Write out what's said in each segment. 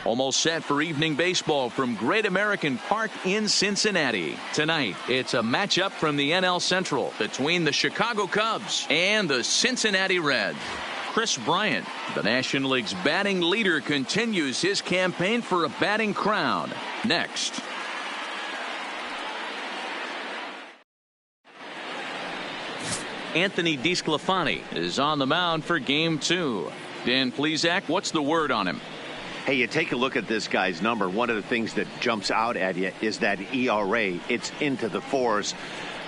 Almost set for evening baseball from Great American Park in Cincinnati. Tonight, it's a matchup from the NL Central between the Chicago Cubs and the Cincinnati Reds. Kris Bryant, the National League's batting leader, continues his campaign for a batting crown. Next. Anthony DeSclafani is on the mound for Game 2. Dan Plesac, what's the word on him? Hey, you take a look at this guy's number. One of the things that jumps out at you is that ERA. It's into the fours.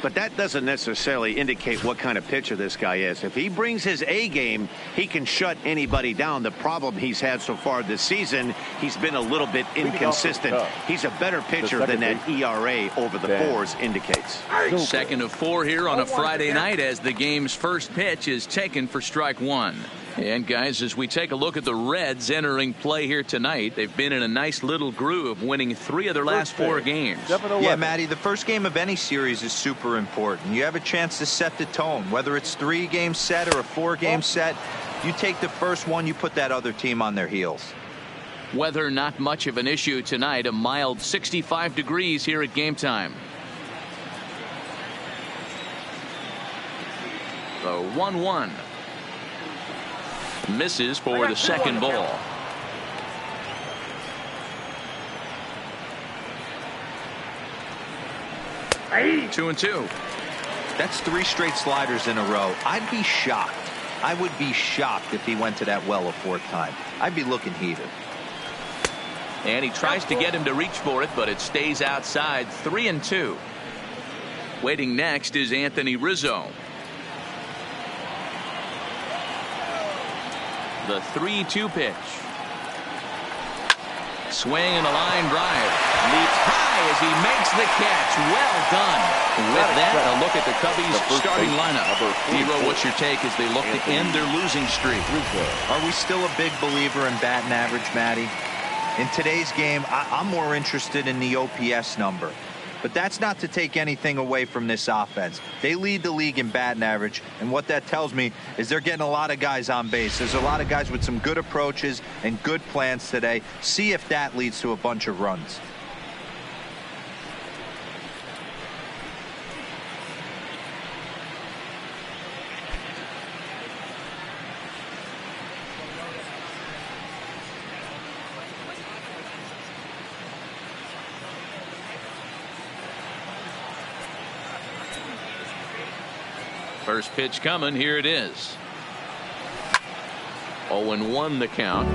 But that doesn't necessarily indicate what kind of pitcher this guy is. If he brings his A game, he can shut anybody down. The problem he's had so far this season, he's been a little bit inconsistent. He's a better pitcher than that ERA over the fours indicates. Second of 4 here on a Friday night as the game's first pitch is taken for strike 1. And guys, as we take a look at the Reds entering play here tonight, they've been in a nice little groove, winning 3 of their last 4 games. Yeah, Matty, the first game of any series is super important. You have a chance to set the tone, whether it's 3-game set or a 4-game set. You take the first one, you put that other team on their heels. Weather not much of an issue tonight. A mild 65 degrees here at game time. The 1-1. Misses for the second ball. Hey. 2-2. That's 3 straight sliders in a row. I'd be shocked. I would be shocked if he went to that well a 4th time. I'd be looking heated. And he tries to get him to reach for it, but it stays outside. 3-2. Waiting next is Anthony Rizzo. The 3-2 pitch. Swing and a line drive. Leaps high as he makes the catch. Well done. With that, a look at the Cubbies' starting lineup. Hero, what's your take as they look to end their losing streak? Are we still a big believer in batting average, Matty? In today's game, I'm more interested in the OPS number. But that's not to take anything away from this offense. They lead the league in batting average, and what that tells me is they're getting a lot of guys on base. There's a lot of guys with some good approaches and good plans today. See if that leads to a bunch of runs. First pitch coming. Here it is. 0-1 the count.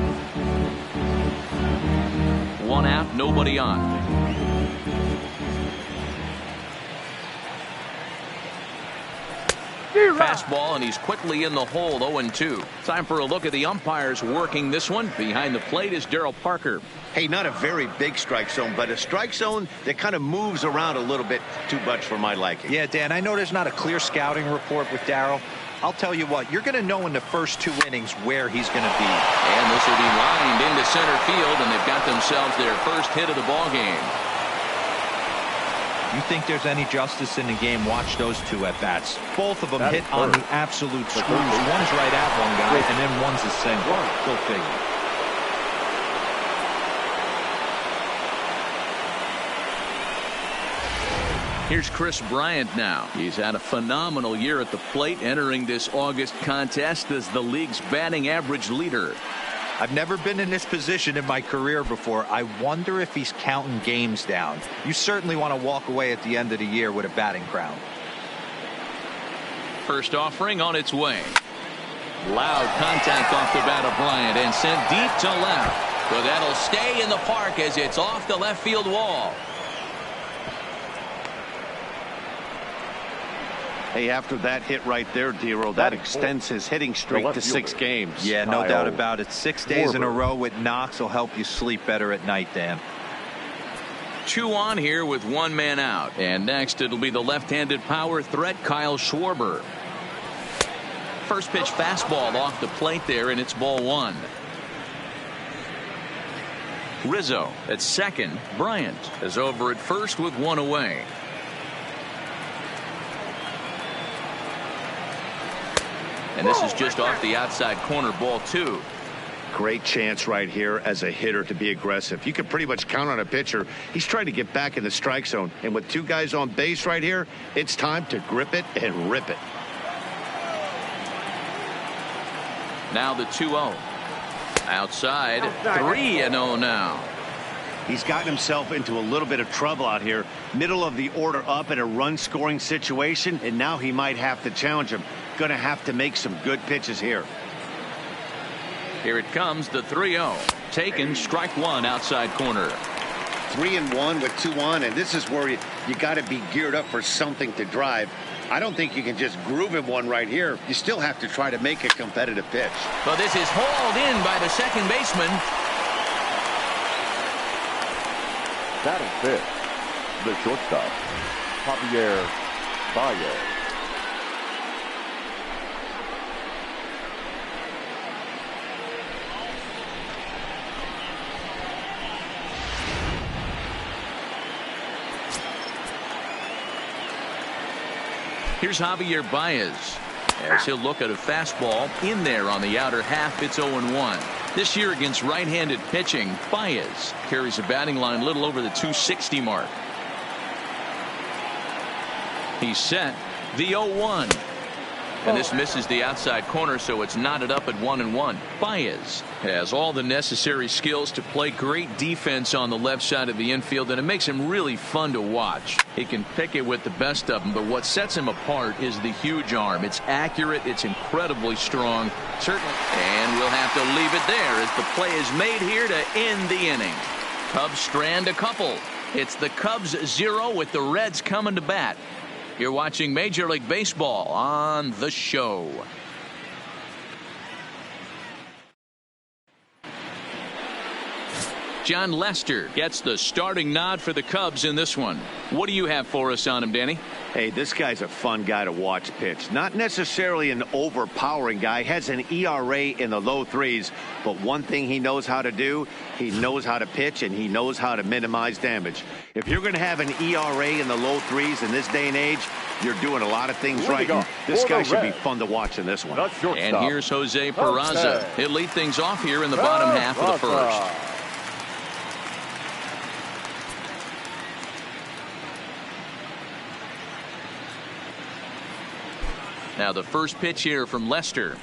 1 out, nobody on. Fastball, and he's quickly in the hole. 0-2. Time for a look at the umpires working this one. Behind the plate is Daryl Parker. Hey, not a very big strike zone, but a strike zone that kind of moves around a little bit too much for my liking. Yeah, Dan, I know there's not a clear scouting report with Daryl. I'll tell you what, you're going to know in the first 2 innings where he's going to be. And this will be lined into center field, and they've got themselves their first hit of the ball game. You think there's any justice in the game? Watch those 2 at-bats. Both of them hit on the absolute screws. One's right at one guy, and then one's a single. Go figure. Here's Kris Bryant now. He's had a phenomenal year at the plate, entering this August contest as the league's batting average leader. I've never been in this position in my career before. I wonder if he's counting games down. You certainly want to walk away at the end of the year with a batting crown. First offering on its way. Loud contact off the bat of Bryant and sent deep to left. But that'll stay in the park as it's off the left field wall. Hey, after that hit right there, Dero, that extends his hitting streak to 6 games. Yeah, no doubt about it. 6 days in a row with knocks will help you sleep better at night, Dan. 2 on here with 1 man out. And next it'll be the left-handed power threat, Kyle Schwarber. First pitch fastball off the plate there, and it's ball 1. Rizzo at second. Bryant is over at first with 1 away. And this is just off the outside corner, ball 2. Great chance right here as a hitter to be aggressive. You can pretty much count on a pitcher. He's trying to get back in the strike zone. And with two guys on base right here, it's time to grip it and rip it. Now the 2-0. Outside, 3-0 now. He's gotten himself into a little bit of trouble out here. Middle of the order up in a run-scoring situation, and now he might have to challenge him. Going to have to make some good pitches here. Here it comes, the 3-0. Taken, strike one, outside corner. 3-1 with 2 on, and this is where you got to be geared up for something to drive. I don't think you can just groove him one right here. You still have to try to make a competitive pitch. But this is hauled in by the second baseman. Batting fifth, the shortstop, Javier Baez. Here's Javier Baez as he'll look at a fastball in there on the outer half. It's 0-1. This year against right-handed pitching, Baez carries a batting line a little over the 260 mark. He's set, the 0-1. And this misses the outside corner, so it's knotted up at 1-1. Baez has all the necessary skills to play great defense on the left side of the infield, and it makes him really fun to watch. He can pick it with the best of them, but what sets him apart is the huge arm. It's accurate, it's incredibly strong, certainly. And we'll have to leave it there as the play is made here to end the inning. Cubs strand a couple. It's the Cubs 0 with the Reds coming to bat. You're watching Major League Baseball on The Show. Jon Lester gets the starting nod for the Cubs in this one. What do you have for us on him, Danny? Hey, this guy's a fun guy to watch pitch. Not necessarily an overpowering guy. Has an ERA in the low 3s. But one thing he knows how to do, he knows how to pitch, and he knows how to minimize damage. If you're going to have an ERA in the low 3s in this day and age, you're doing a lot of things right. And this guy should be fun to watch in this one. And here's Jose Peraza. He'll lead things off here in the bottom half of the first. Now the first pitch here from Lester.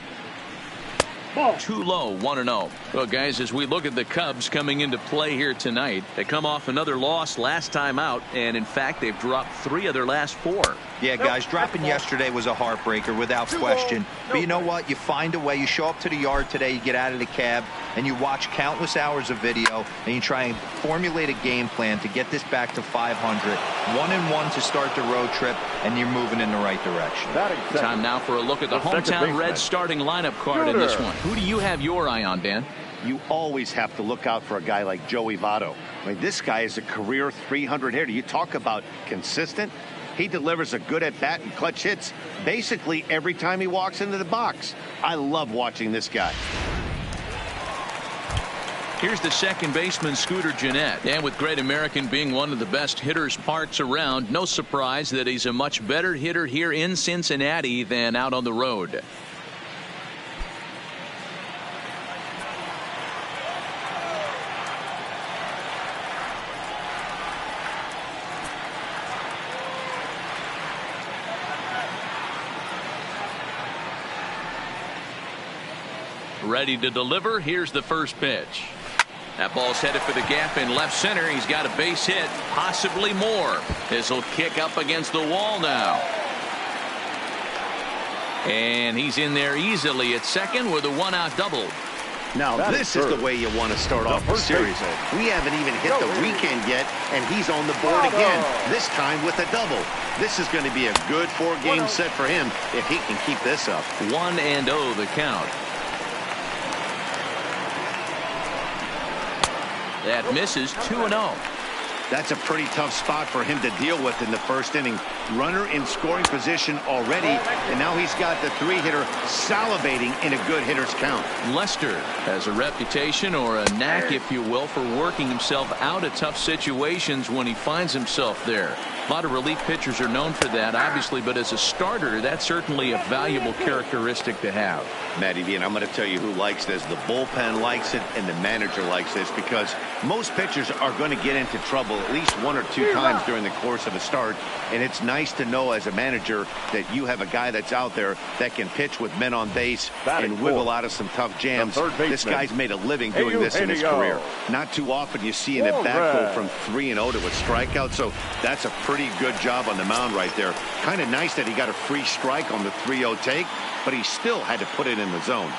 Too low, 1-0. Well, guys, as we look at the Cubs coming into play here tonight, they come off another loss last time out, and in fact they've dropped 3 of their last 4. Yeah, guys, dropping yesterday was a heartbreaker without question. But you know what? You find a way. You show up to the yard today, you get out of the cab, and you watch countless hours of video, and you try and formulate a game plan to get this back to 500. 1-1 to start the road trip, and you're moving in the right direction. Time now for a look at the hometown Reds starting lineup card in this one. Who do you have your eye on, Dan? You always have to look out for a guy like Joey Votto. I mean, this guy is a career 300 hitter. You talk about consistent. He delivers a good at-bat and clutch hits basically every time he walks into the box. I love watching this guy. Here's the second baseman, Scooter Gennett. And with Great American being one of the best hitters parks around, no surprise that he's a much better hitter here in Cincinnati than out on the road. Ready to deliver. Here's the first pitch. That ball's headed for the gap in left center. He's got a base hit, possibly more. This will kick up against the wall now. And he's in there easily at second with a 1-out double. Now this is the way you want to start off the series. We haven't even hit the weekend yet, and he's on the board again, this time with a double. This is going to be a good 4-game set for him if he can keep this up. 1-0 the count. That misses. 2-0. That's a pretty tough spot for him to deal with in the first inning. Runner in scoring position already, and now he's got the 3-hitter salivating in a good hitter's count. Lester has a reputation, or a knack, if you will, for working himself out of tough situations when he finds himself there. A lot of relief pitchers are known for that, obviously, but as a starter, that's certainly a valuable characteristic to have. Matty V, and I'm going to tell you who likes this. The bullpen likes it, and the manager likes this, because most pitchers are going to get into trouble at least one or two times during the course of a start, and it's nice to know as a manager that you have a guy that's out there that can pitch with men on base and wiggle out of some tough jams. This guy's made a living doing this in his career. Not too often you see an at-bat go from 3-0 to a strikeout, so that's a pretty good job on the mound right there. Kind of nice that he got a free strike on the 3-0 take, but he still had to put it in the zone.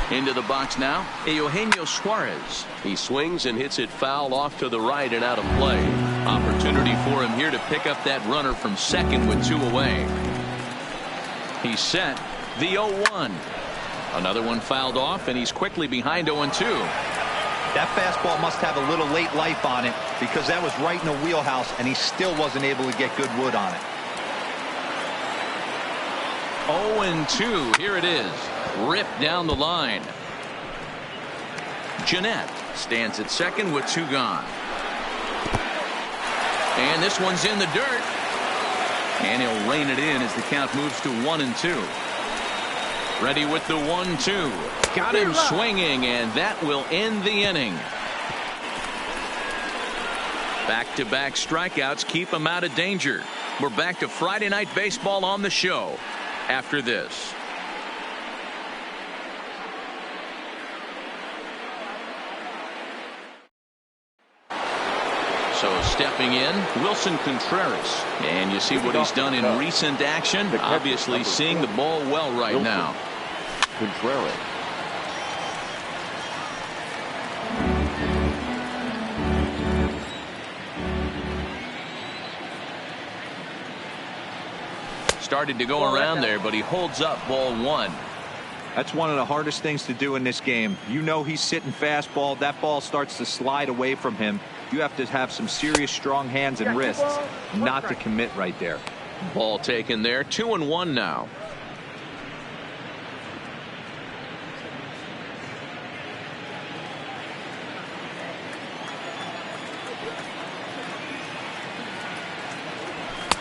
Into the box now, Eugenio Suarez. He swings and hits it foul off to the right and out of play. Opportunity for him here to pick up that runner from second with 2 away. He's set. The 0-1. Another one fouled off, and he's quickly behind 0-2. That fastball must have a little late life on it, because that was right in the wheelhouse, and he still wasn't able to get good wood on it. 0-2. Here it is. Ripped down the line. Jeanette stands at second with 2 gone. And this one's in the dirt. And he'll rein it in as the count moves to 1-2. Ready with the 1-2. Got him swinging, and that will end the inning. Back-to-back strikeouts keep him out of danger. We're back to Friday Night Baseball on the show after this. So stepping in, Wilson Contreras. And you see what he's done in recent action. Obviously seeing the ball well right now. Contreras. Started to go around there, but he holds up ball 1. That's one of the hardest things to do in this game. You know he's sitting fastball. That ball starts to slide away from him. You have to have some serious strong hands and wrists not to commit right there. Ball taken there. 2-1 now.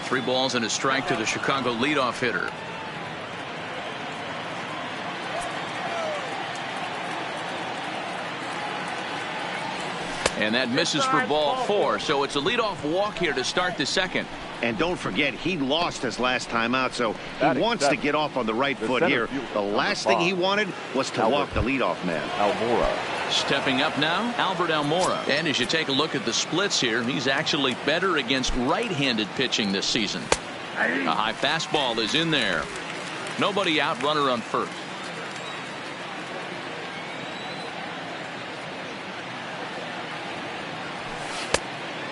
Three balls and a strike to the Chicago leadoff hitter. And that misses for ball 4. So it's a leadoff walk here to start the second. And don't forget, he lost his last time out, so he wants to get off on the right foot here. The last thing he wanted was to walk the leadoff man. Almora. Stepping up now, Albert Almora. And as you take a look at the splits here, he's actually better against right-handed pitching this season. A high fastball is in there. Nobody out, runner on first.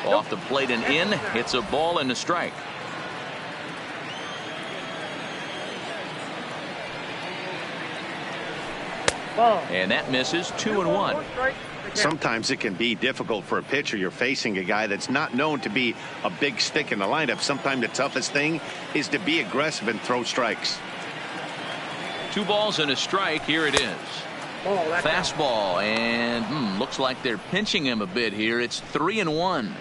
Off the plate and in. It's a ball and a strike. And that misses. 2-1. Sometimes it can be difficult for a pitcher. You're facing a guy that's not known to be a big stick in the lineup. Sometimes the toughest thing is to be aggressive and throw strikes. 2 balls and a strike. Here it is. Fastball, and looks like they're pinching him a bit here. It's 3-1.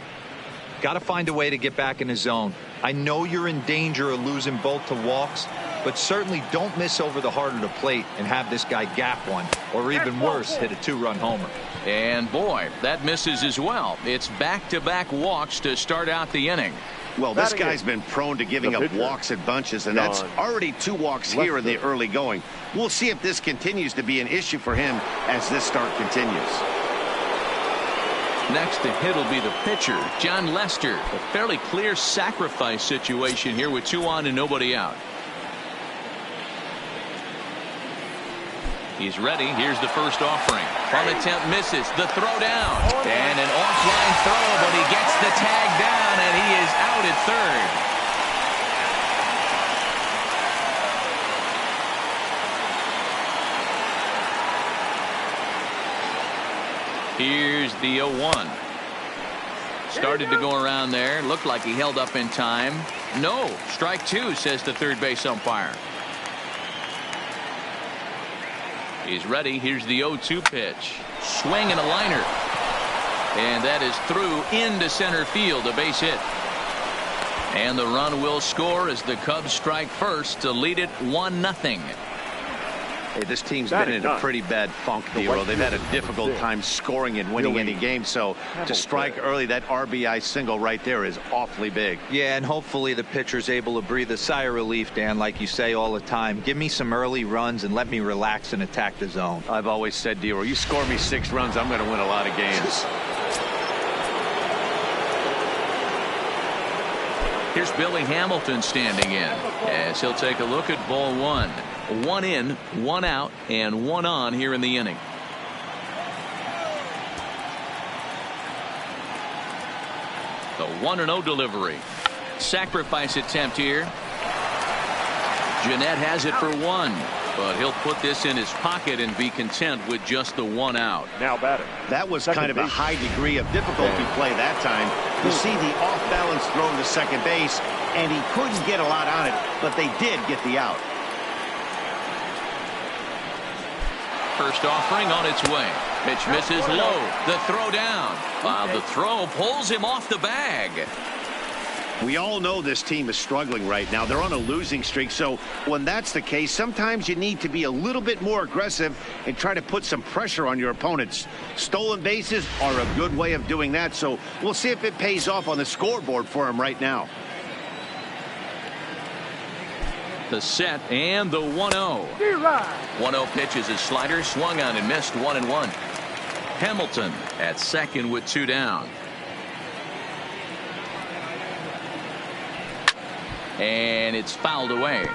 Got to find a way to get back in the zone. I know you're in danger of losing both to walks, but certainly don't miss over the heart of the plate and have this guy gap one, or even worse, hit a 2-run homer. And boy, that misses as well. It's back-to-back walks to start out the inning. Well, this guy's been prone to giving up walks at bunches, and that's already 2 walks here in the early going. We'll see if this continues to be an issue for him as this start continues. Next to hit will be the pitcher, John Lester. A fairly clear sacrifice situation here with 2 on and nobody out. He's ready. Here's the first offering. Farm attempt misses. The throw down. And an offline throw, but he gets the tag down, and he is out at third. Here's the 0-1. Started to go around there. Looked like he held up in time. No. Strike two, says the third base umpire. He's ready. Here's the 0-2 pitch. Swing and a liner. And that is through into center field. A base hit. And the run will score as the Cubs strike first to lead it 1-0. Hey, this team's been in a pretty bad funk, D-Roll. They've had a difficult time scoring and winning any game. So to strike early, that RBI single right there is awfully big. Yeah, and hopefully the pitcher's able to breathe a sigh of relief, Dan, like you say all the time. Give me some early runs and let me relax and attack the zone. I've always said, D-Roll, you score me 6 runs, I'm going to win a lot of games. Here's Billy Hamilton standing in as he'll take a look at ball one. 1 in, 1 out, and 1 on here in the inning. The 1-0 delivery. Sacrifice attempt here. Jeanette has it for 1, but he'll put this in his pocket and be content with just the 1 out. Now batting. That was kind of a high degree of difficulty play that time. You see the off-balance throw to second base, and he couldn't get a lot on it, but they did get the out. First offering on its way. Pitch misses low. The throw down. The throw pulls him off the bag. We all know this team is struggling right now. They're on a losing streak, so when that's the case, sometimes you need to be a little bit more aggressive and try to put some pressure on your opponents. Stolen bases are a good way of doing that, so we'll see if it pays off on the scoreboard for him right now. The set and the 1-0. 1-0 pitch is a slider, swung on and missed. 1-1. Hamilton at second with 2 down. And it's fouled away.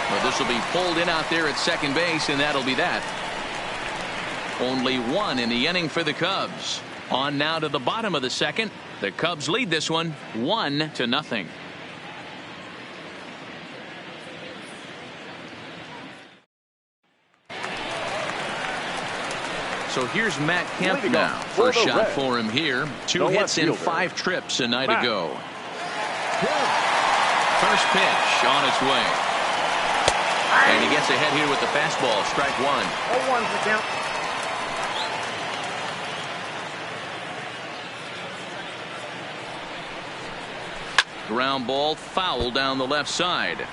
Well, this will be pulled in out there at second base, and that'll be that. Only 1 in the inning for the Cubs. On now to the bottom of the second. The Cubs lead this one 1-0. So here's Matt Kemp now. First shot for him here. 2 hits in 5 trips a night ago. First pitch on its way. And he gets ahead here with the fastball. Strike 1. 0-1's the count. Ground ball foul down the left side.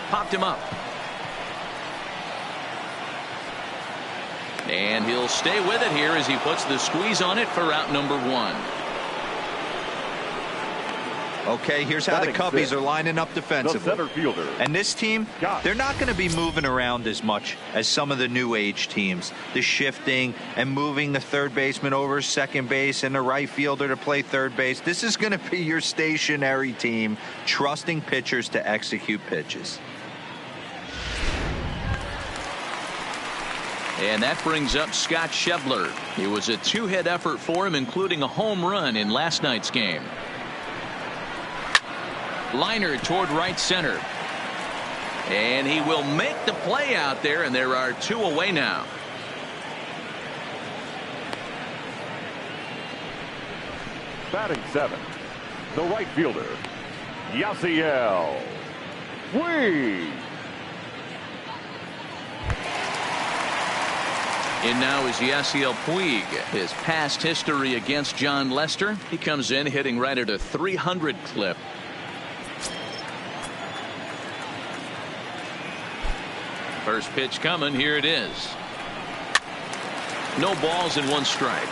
Popped him up. And he'll stay with it here as he puts the squeeze on it for out number 1. Okay, here's how the Cubbies are lining up defensively. The center fielder. And this team, they're not going to be moving around as much as some of the new age teams. The shifting and moving the third baseman over second base and the right fielder to play third base. This is going to be your stationary team, trusting pitchers to execute pitches. And that brings up Scott Schebler. It was a 2-hit effort for him, including a home run in last night's game. Liner toward right center. And he will make the play out there, and there are 2 away now. Batting 7, the right fielder, Yasiel Puig. In now is Yasiel Puig. His past history against John Lester. He comes in hitting right at a 300 clip. First pitch coming. Here it is. No balls and 1 strike.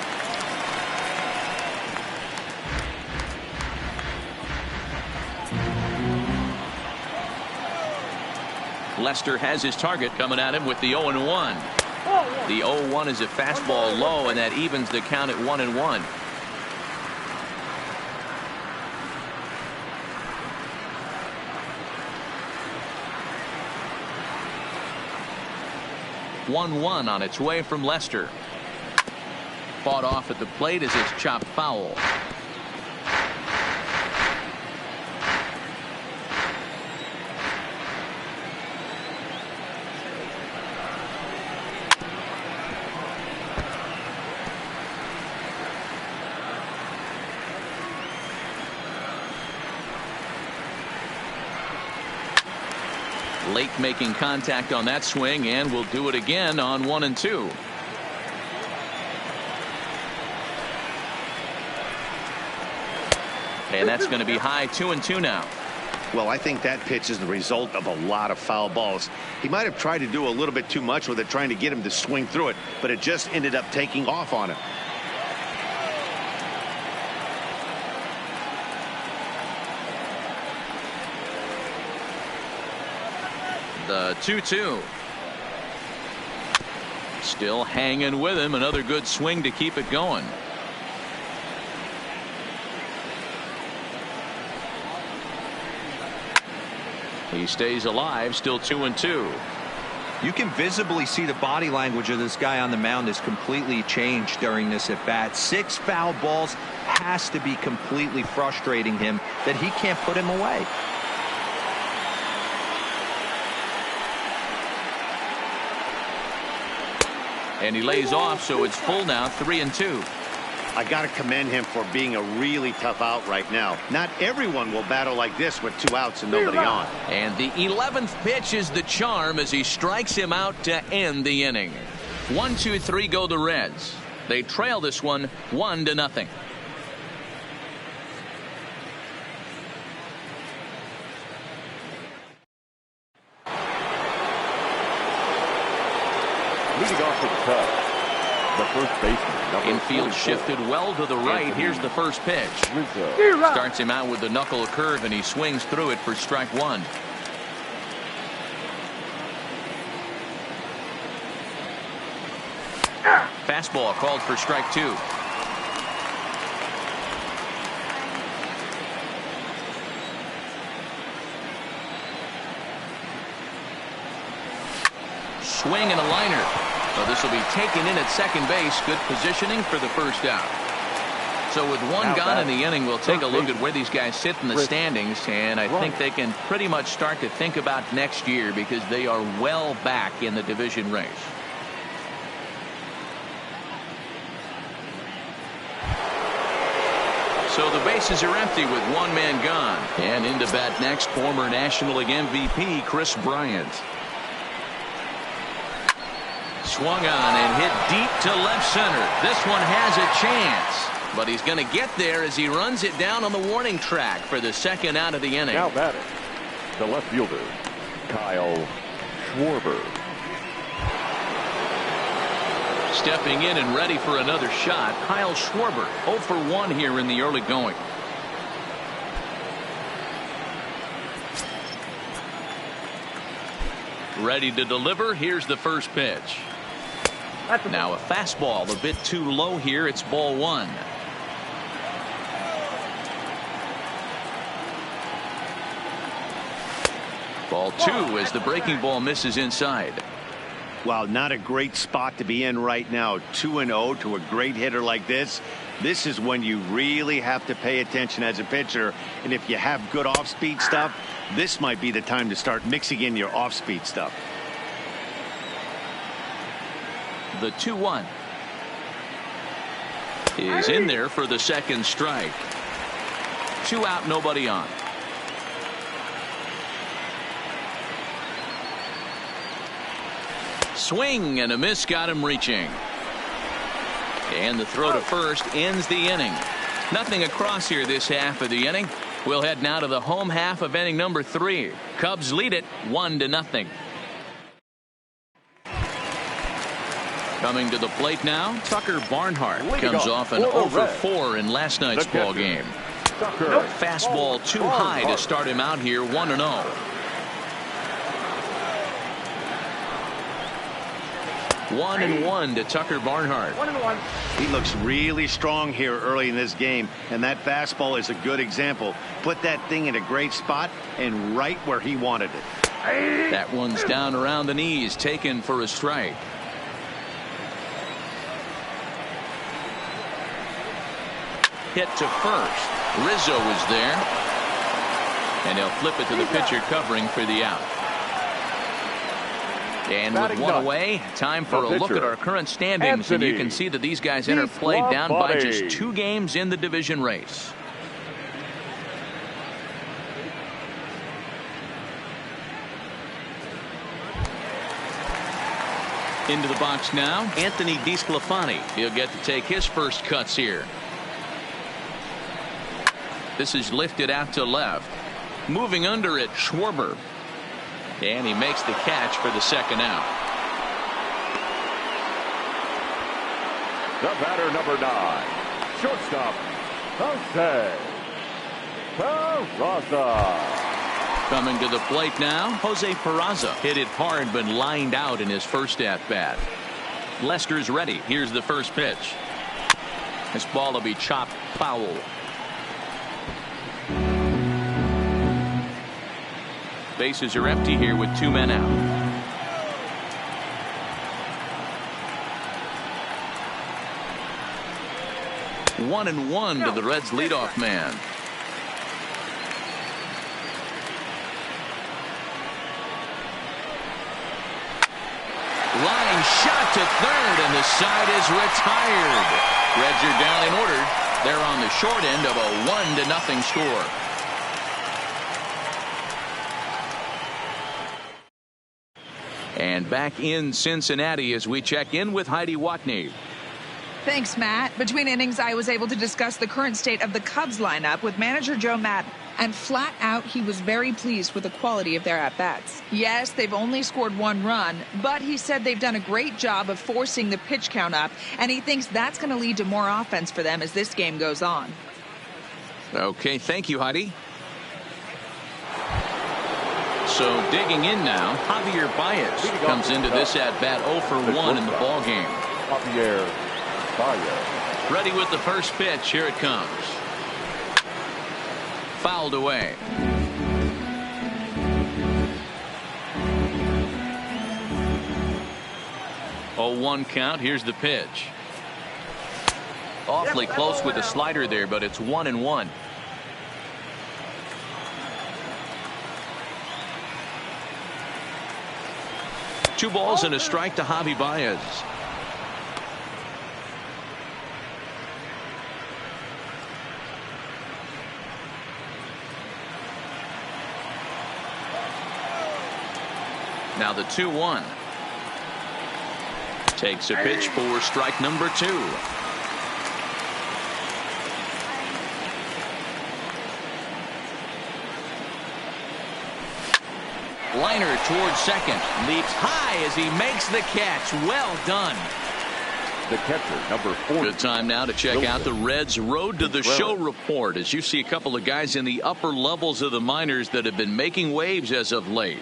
Lester has his target coming at him with the 0-1. The 0-1 is a fastball low, and that evens the count at 1-1. One on its way from Lester. fought off at the plate as it's chopped foul. Lake making contact on that swing, and will do it again on 1-2. And that's going to be high 2-2 now. Well, I think that pitch is the result of a lot of foul balls. He might have tried to do a little bit too much with it, trying to get him to swing through it, but it just ended up taking off on him. The 2-2. Still hanging with him. Another good swing to keep it going. He stays alive, still 2-2. You can visibly see the body language of this guy on the mound is completely changed during this at bat. 6 foul balls has to be completely frustrating him that he can't put him away. And he lays off, so it's full now, 3-2. I got to commend him for being a really tough out right now. Not everyone will battle like this with 2 outs and nobody on. And the 11th pitch is the charm as he strikes him out to end the inning. 1-2-3 go the Reds. They trail this one 1-0. Leading off for the Cubs, the first baseman, number Infield 44. shifted well to the right. Here's the first pitch. Rizzo. Starts him out with the knuckle curve, and he swings through it for strike 1. Fastball called for strike 2. Swing and a liner. So this will be taken in at second base. Good positioning for the first out. So with one gone in the inning, we'll take a look at where these guys sit in the standings, and I think they can pretty much start to think about next year because they are well back in the division race. So the bases are empty with one man gone. And into bat next, former National League MVP Kris Bryant. Swung on and hit deep to left center. This one has a chance, but he's going to get there as he runs it down on the warning track for the second out of the inning. Now batting, the left fielder, Kyle Schwarber. Stepping in and ready for another shot, Kyle Schwarber, 0 for 1 here in the early going. Ready to deliver. Here's the first pitch. Now a fastball a bit too low here. It's ball 1. Ball 2 as the breaking ball misses inside. Wow, not a great spot to be in right now. 2-0 to a great hitter like this. This is when you really have to pay attention as a pitcher. And if you have good off-speed stuff, this might be the time to start mixing in your off-speed stuff. The 2-1 is in there for the second strike. 2 out, nobody on. Swing and a miss got him reaching. And the throw to first ends the inning. Nothing across here this half of the inning. We'll head now to the home half of inning number 3. Cubs lead it 1-0. Coming to the plate now, Tucker Barnhart comes off an 0 for 4 in last night's ball game. Fastball too high to start him out here 1-0. 1-1 to Tucker Barnhart. 1-1. He looks really strong here early in this game, and that fastball is a good example. Put that thing in a great spot and right where he wanted it. That one's down around the knees, taken for a strike. hit to first. Rizzo was there. And he'll flip it to the pitcher covering for the out. And with one away, time for a look at our current standings. And you can see that these guys enter play down by just 2 games in the division race. Into the box now, Anthony DeSclafani. He'll get to take his first cuts here. This is lifted out to left. Moving under it, Schwarber. And he makes the catch for the second out. The batter, number 9, shortstop, Jose Peraza. Coming to the plate now, Jose Peraza. Hit it hard but lined out in his first at-bat. Lester's ready. Here's the first pitch. This ball will be chopped foul. Bases are empty here with 2 men out. One and one to the Reds leadoff man. Line shot to third, and the side is retired. Reds are down in order. They're on the short end of a 1-0 score. And back in Cincinnati as we check in with Heidi Watney. Thanks, Matt. Between innings, I was able to discuss the current state of the Cubs lineup with manager Joe Maddon. And flat out, he was very pleased with the quality of their at-bats. Yes, they've only scored 1 run, but he said they've done a great job of forcing the pitch count up, and he thinks that's going to lead to more offense for them as this game goes on. Okay, thank you, Heidi. So digging in now, Javier Baez comes into this at-bat 0 for 1 in the ballgame. Javier Baez. Ready with the first pitch. Here it comes. Fouled away. Oh, 1 count. Here's the pitch. Awfully close with the slider there, but it's 1-1. Two balls and a strike to Javi Baez. Now the 2-1. Takes a pitch for strike number 2. Liner towards second. Leaps high as he makes the catch. Well done. The catcher, number 4. Good time now to check out the Reds' Road to the Show report as you see a couple of guys in the upper levels of the minors that have been making waves as of late.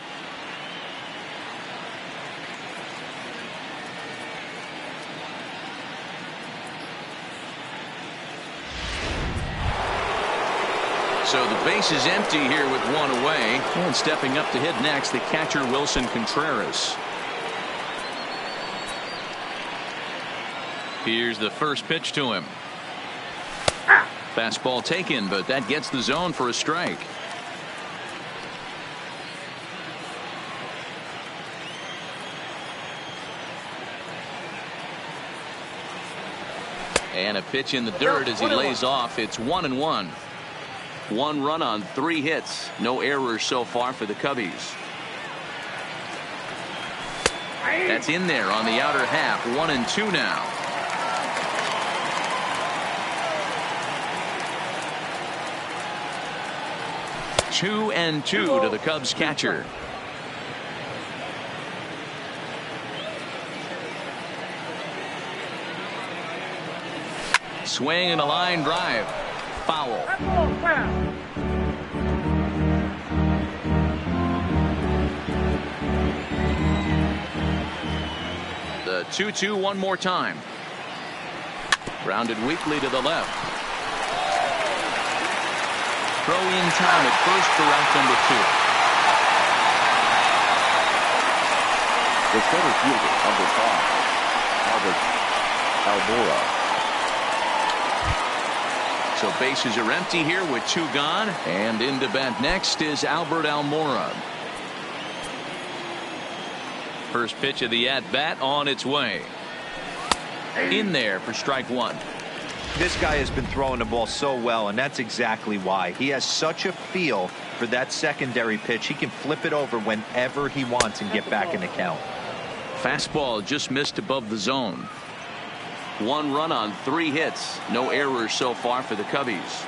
So the base is empty here with 1 away. And stepping up to hit next, the catcher Wilson Contreras. Here's the first pitch to him. Fastball taken, but that gets the zone for a strike. And a pitch in the dirt as he lays off. It's 1-1. 1 run on 3 hits. No errors so far for the Cubbies. That's in there on the outer half. 1-2 now. Two and 2 to the Cubs catcher. Swing and a line drive. Foul. The 2-2 one more time. Grounded weakly to the left. Throw in time at first for out number 2. The center fielder, number 5, Albert Almora. So bases are empty here with 2 gone. And into bat next is Albert Almora. First pitch of the at-bat on its way. In there for strike 1. This guy has been throwing the ball so well, and that's exactly why. He has such a feel for that secondary pitch. He can flip it over whenever he wants and get back in the count. Fastball just missed above the zone. 1 run on 3 hits. No errors so far for the Cubbies.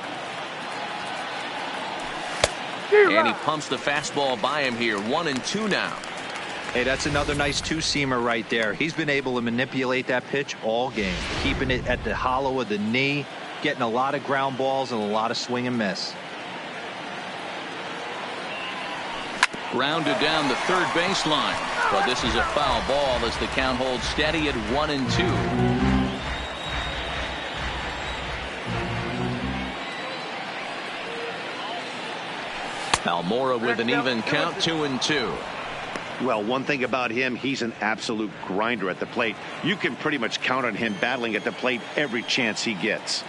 And he pumps the fastball by him here. 1-2 now. Hey, that's another nice 2-seamer right there. He's been able to manipulate that pitch all game, keeping it at the hollow of the knee, getting a lot of ground balls and a lot of swing and miss. Grounded down the third baseline, but this is a foul ball as the count holds steady at 1-2. Almora with an even count, 2-2. Well, one thing about him, he's an absolute grinder at the plate. You can pretty much count on him battling at the plate every chance he gets.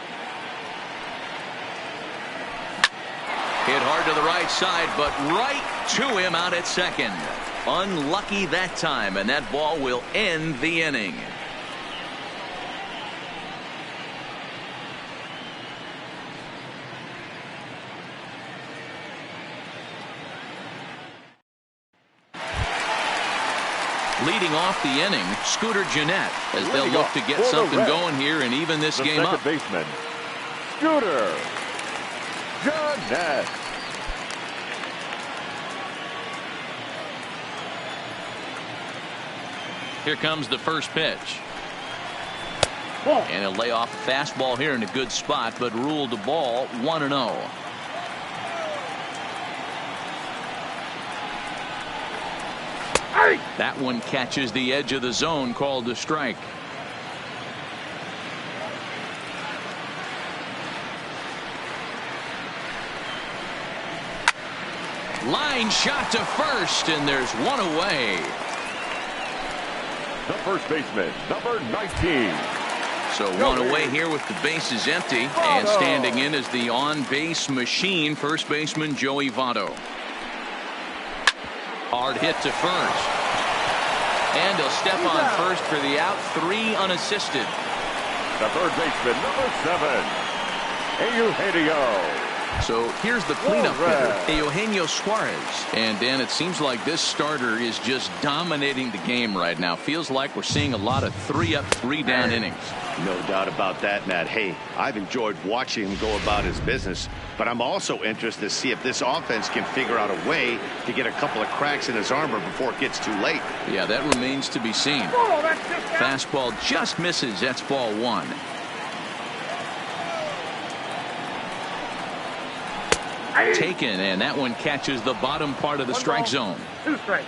Hit hard to the right side, but right to him out at second. Unlucky that time, and that ball will end the inning. Leading off the inning, Scooter Gennett, as they'll look to get something going here and even this game up. Second baseman, Scooter Gennett. Here comes the first pitch. And he'll lay off a fastball here in a good spot, but ruled the ball 1-0. That one catches the edge of the zone, called a strike. Line shot to first, and there's one away. The first baseman, number 19. So one away here with the bases empty, and standing in is the on-base machine, first baseman Joey Votto. Hard hit to first. And he'll step on first for the out, 3 unassisted. The third baseman, number 7, Eugenio. So here's the cleanup hitter, Eugenio Suarez. And Dan, it seems like this starter is just dominating the game right now. Feels like we're seeing a lot of 3-up, 3-down innings. No doubt about that, Matt. Hey, I've enjoyed watching him go about his business, but I'm also interested to see if this offense can figure out a way to get a couple of cracks in his armor before it gets too late. Yeah, that remains to be seen. Fastball just misses. That's ball 1. Taken, and that one catches the bottom part of the strike zone. 2 strikes.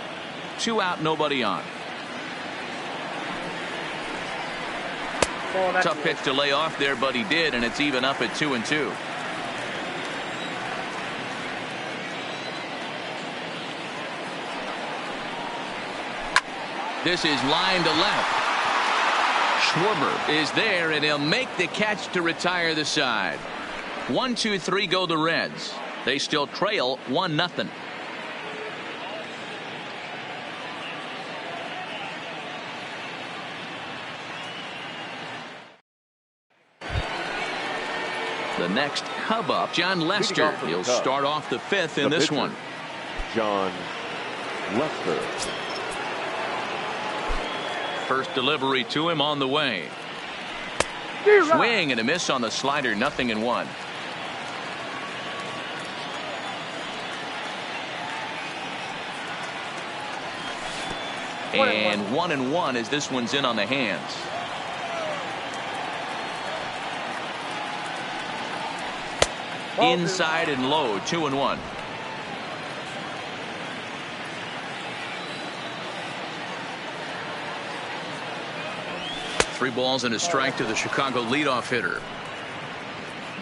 2 out, nobody on. Tough pitch to lay off there, but he did, and it's even up at 2-2. This is line to left. Schwarber is there, and he'll make the catch to retire the side. 1, 2, 3 go the Reds. They still trail 1-0. The next Cub up, John Lester. He'll start off the 5th in this one. John Lester. First delivery to him on the way. Swing and a miss on the slider, 0-1. And 1-1 as this one's in on the hands. Inside and low, 2-1. Three balls and a strike to the Chicago leadoff hitter.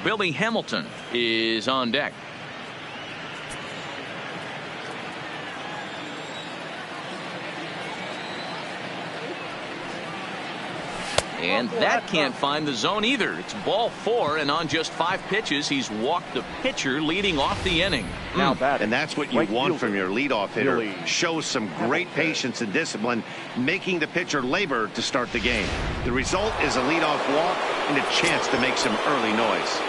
Billy Hamilton is on deck. And that can't find the zone either. It's ball 4, and on just 5 pitches, he's walked the pitcher leading off the inning. Now batting. And that's what you want from your leadoff hitter. Shows some great patience and discipline, making the pitcher labor to start the game. The result is a leadoff walk and a chance to make some early noise.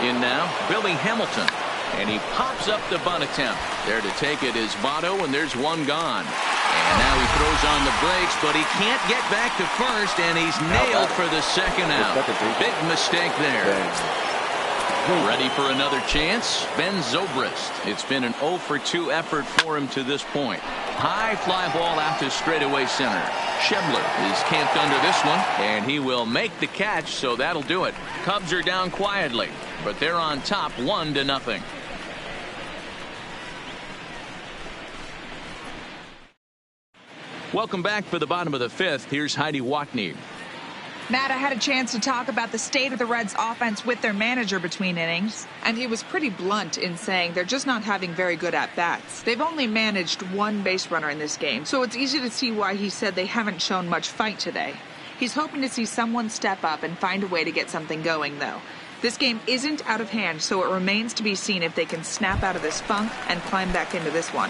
In now, Billy Hamilton. And he pops up the bunt attempt. There to take it is Votto, and there's one gone. And now he throws on the brakes, but he can't get back to first, and he's nailed for the second out. Big mistake there. Ready for another chance? Ben Zobrist. It's been an 0-for-2 effort for him to this point. High fly ball out to straightaway center. Schebler is camped under this one, and he will make the catch, so that'll do it. Cubs are down quietly, but they're on top 1-0. Welcome back for the bottom of the 5th. Here's Heidi Watney. Matt, I had a chance to talk about the state of the Reds offense with their manager between innings, and he was pretty blunt in saying they're just not having very good at-bats. They've only managed 1 base runner in this game, so it's easy to see why he said they haven't shown much fight today. He's hoping to see someone step up and find a way to get something going, though. This game isn't out of hand, so it remains to be seen if they can snap out of this funk and climb back into this one.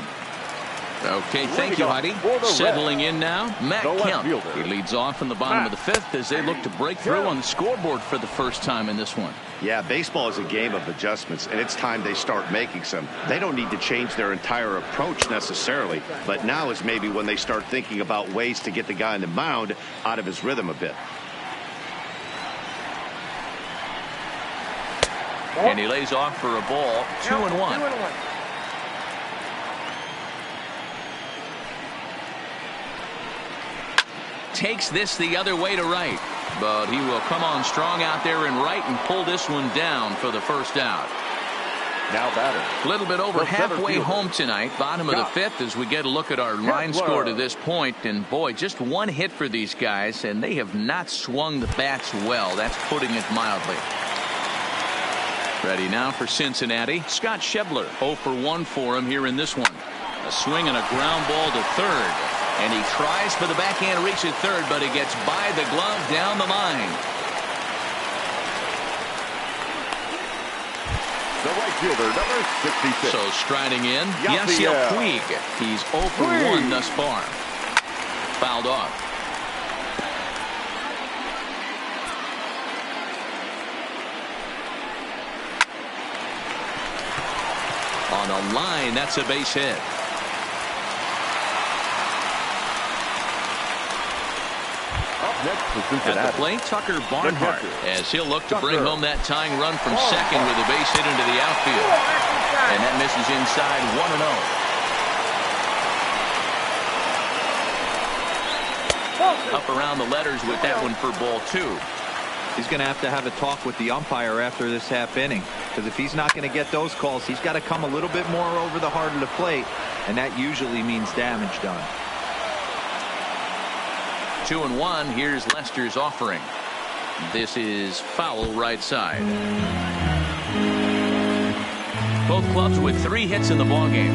Okay, thank you, Heidi. Settling in now, Matt Kemp. He leads off in the bottom of the 5th as they look to break through on the scoreboard for the first time in this one. Yeah, baseball is a game of adjustments, and it's time they start making some. They don't need to change their entire approach necessarily, but now is maybe when they start thinking about ways to get the guy on the mound out of his rhythm a bit. And he lays off for a ball, 2-1. Takes this the other way to right, but he will come on strong out there in right and pull this one down for the first out. Now batting. A little bit over halfway home tonight, bottom of the 5th, as we get a look at our line score to this point. And boy, just 1 hit for these guys, and they have not swung the bats well. That's putting it mildly. Ready now for Cincinnati. Scott Schebler, 0-for-1 for him here in this one. A swing and a ground ball to third. And he tries for the backhand reach at third, but he gets by the glove down the line. The right fielder, number 66. So striding in, Yasiel Puig. He's 0-for-1 thus far. Fouled off. On a line, that's a base hit. At the plate, Tucker Barnhart, as he'll look to bring home that tying run from second with a base hit into the outfield. And that misses inside 1-0. Up around the letters with that one for ball 2. He's going to have a talk with the umpire after this half inning, because if he's not going to get those calls, he's got to come a little bit more over the heart of the plate, and that usually means damage done. 2-1. Here's Lester's offering. This is foul right side. Both clubs with 3 hits in the ballgame.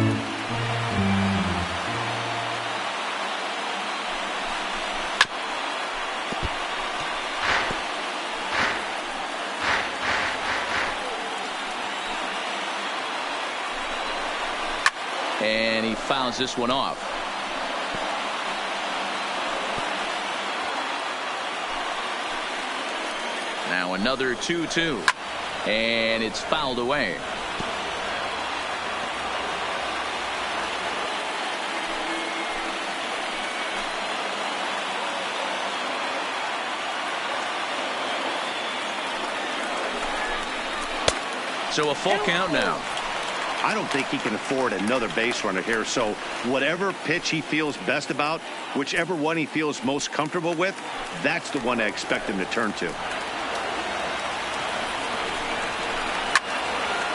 And he fouls this one off. Now another 2-2. And it's fouled away. So a full count now. I don't think he can afford another base runner here, so whatever pitch he feels best about, whichever one he feels most comfortable with, that's the one I expect him to turn to.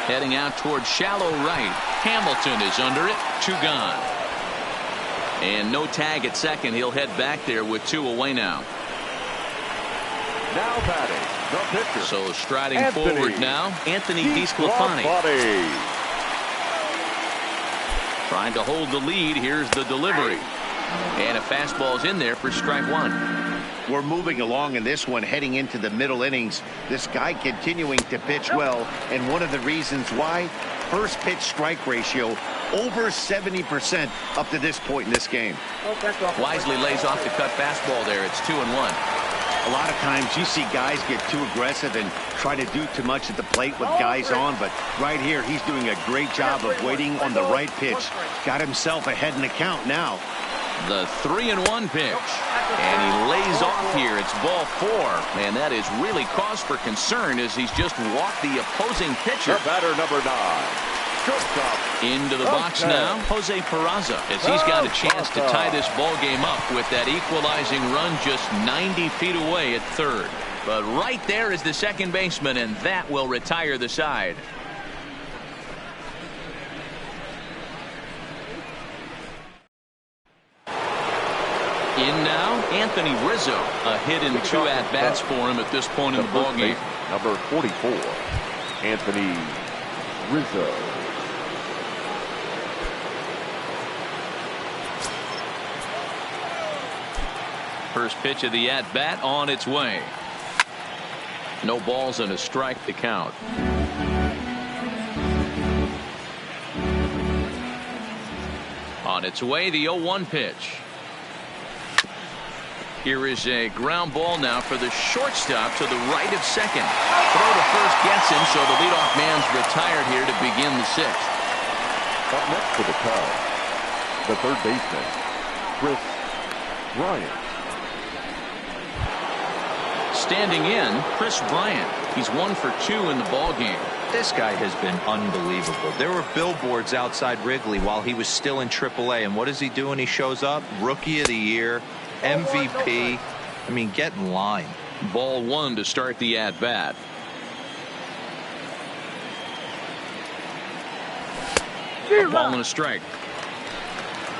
Heading out towards shallow right. Hamilton is under it. 2 gone. And no tag at second. He'll head back there with 2 away now. Now batting, the pitcher. So striding forward now, Anthony DeSclafani. Trying to hold the lead. Here's the delivery. And a fastball's in there for strike one. We're moving along in this one, heading into the middle innings. This guy continuing to pitch well, and one of the reasons why, first pitch strike ratio over 70% up to this point in this game. Wisely lays off the cut fastball there. It's 2-1. A lot of times you see guys get too aggressive and try to do too much at the plate with guys on, but right here he's doing a great job of waiting on the right pitch. Got himself ahead in the count now. The 3-1 pitch, and he lays off here. It's ball 4, and that is really cause for concern as he's just walked the opposing pitcher. The batter, number 9. Shortstop. Into the box now, Jose Peraza, as he's got a chance to tie this ball game up with that equalizing run just 90 feet away at third. But right there is the second baseman, and that will retire the side. In now, Anthony Rizzo. A hit in 2 at-bats for him at this point in the ball game. Number 44, Anthony Rizzo. First pitch of the at-bat on its way. No balls and a strike to count. On its way, the 0-1 pitch. Here is a ground ball now for the shortstop to the right of second. Throw to first gets him, so the leadoff man's retired here to begin the 6th. Up next for the Cubs, the third baseman, Kris Bryant. Standing in, Kris Bryant. He's 1 for 2 in the ball game. This guy has been unbelievable. There were billboards outside Wrigley while he was still in AAA, and what does he do when he shows up? Rookie of the Year, MVP. I mean, get in line. Ball 1 to start the at-bat. A ball and a strike.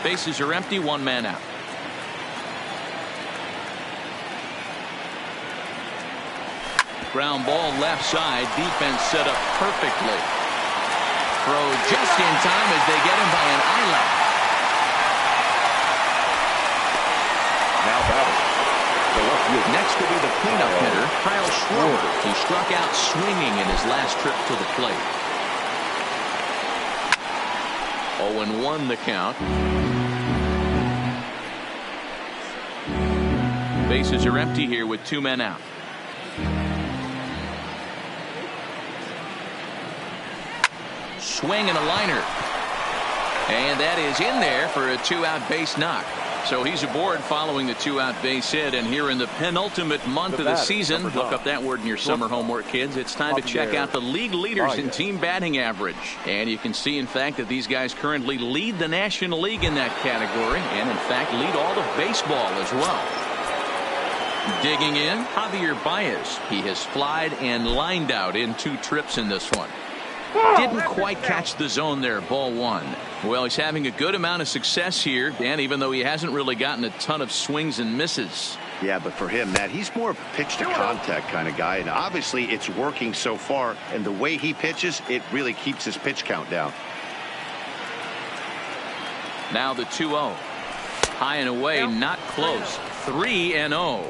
Bases are empty, 1 man out. Ground ball left side. Defense set up perfectly. Throw just in time as they get him by an eyelash. Now batting. Next will be the cleanup hitter, Kyle Schwarber. He struck out swinging in his last trip to the plate. 0-1 the count. Bases are empty here with 2 men out. Swing and a liner. And that is in there for a 2-out base knock. So he's aboard following the 2-out base hit, and here in the penultimate month of the season, look up that word in your summer homework, kids. It's time to check out the league leaders in team batting average. And you can see, in fact, that these guys currently lead the National League in that category, and in fact lead all of baseball as well. Digging in, Javier Baez. He has flied and lined out in 2 trips in this one. Didn't quite catch the zone there, ball 1. Well, he's having a good amount of success here, Dan, even though he hasn't really gotten a ton of swings and misses. Yeah, but for him, Matt, he's more of a pitch to contact kind of guy, and obviously it's working so far, and the way he pitches, it really keeps his pitch count down. Now the 2-0. High and away, not close. 3-0.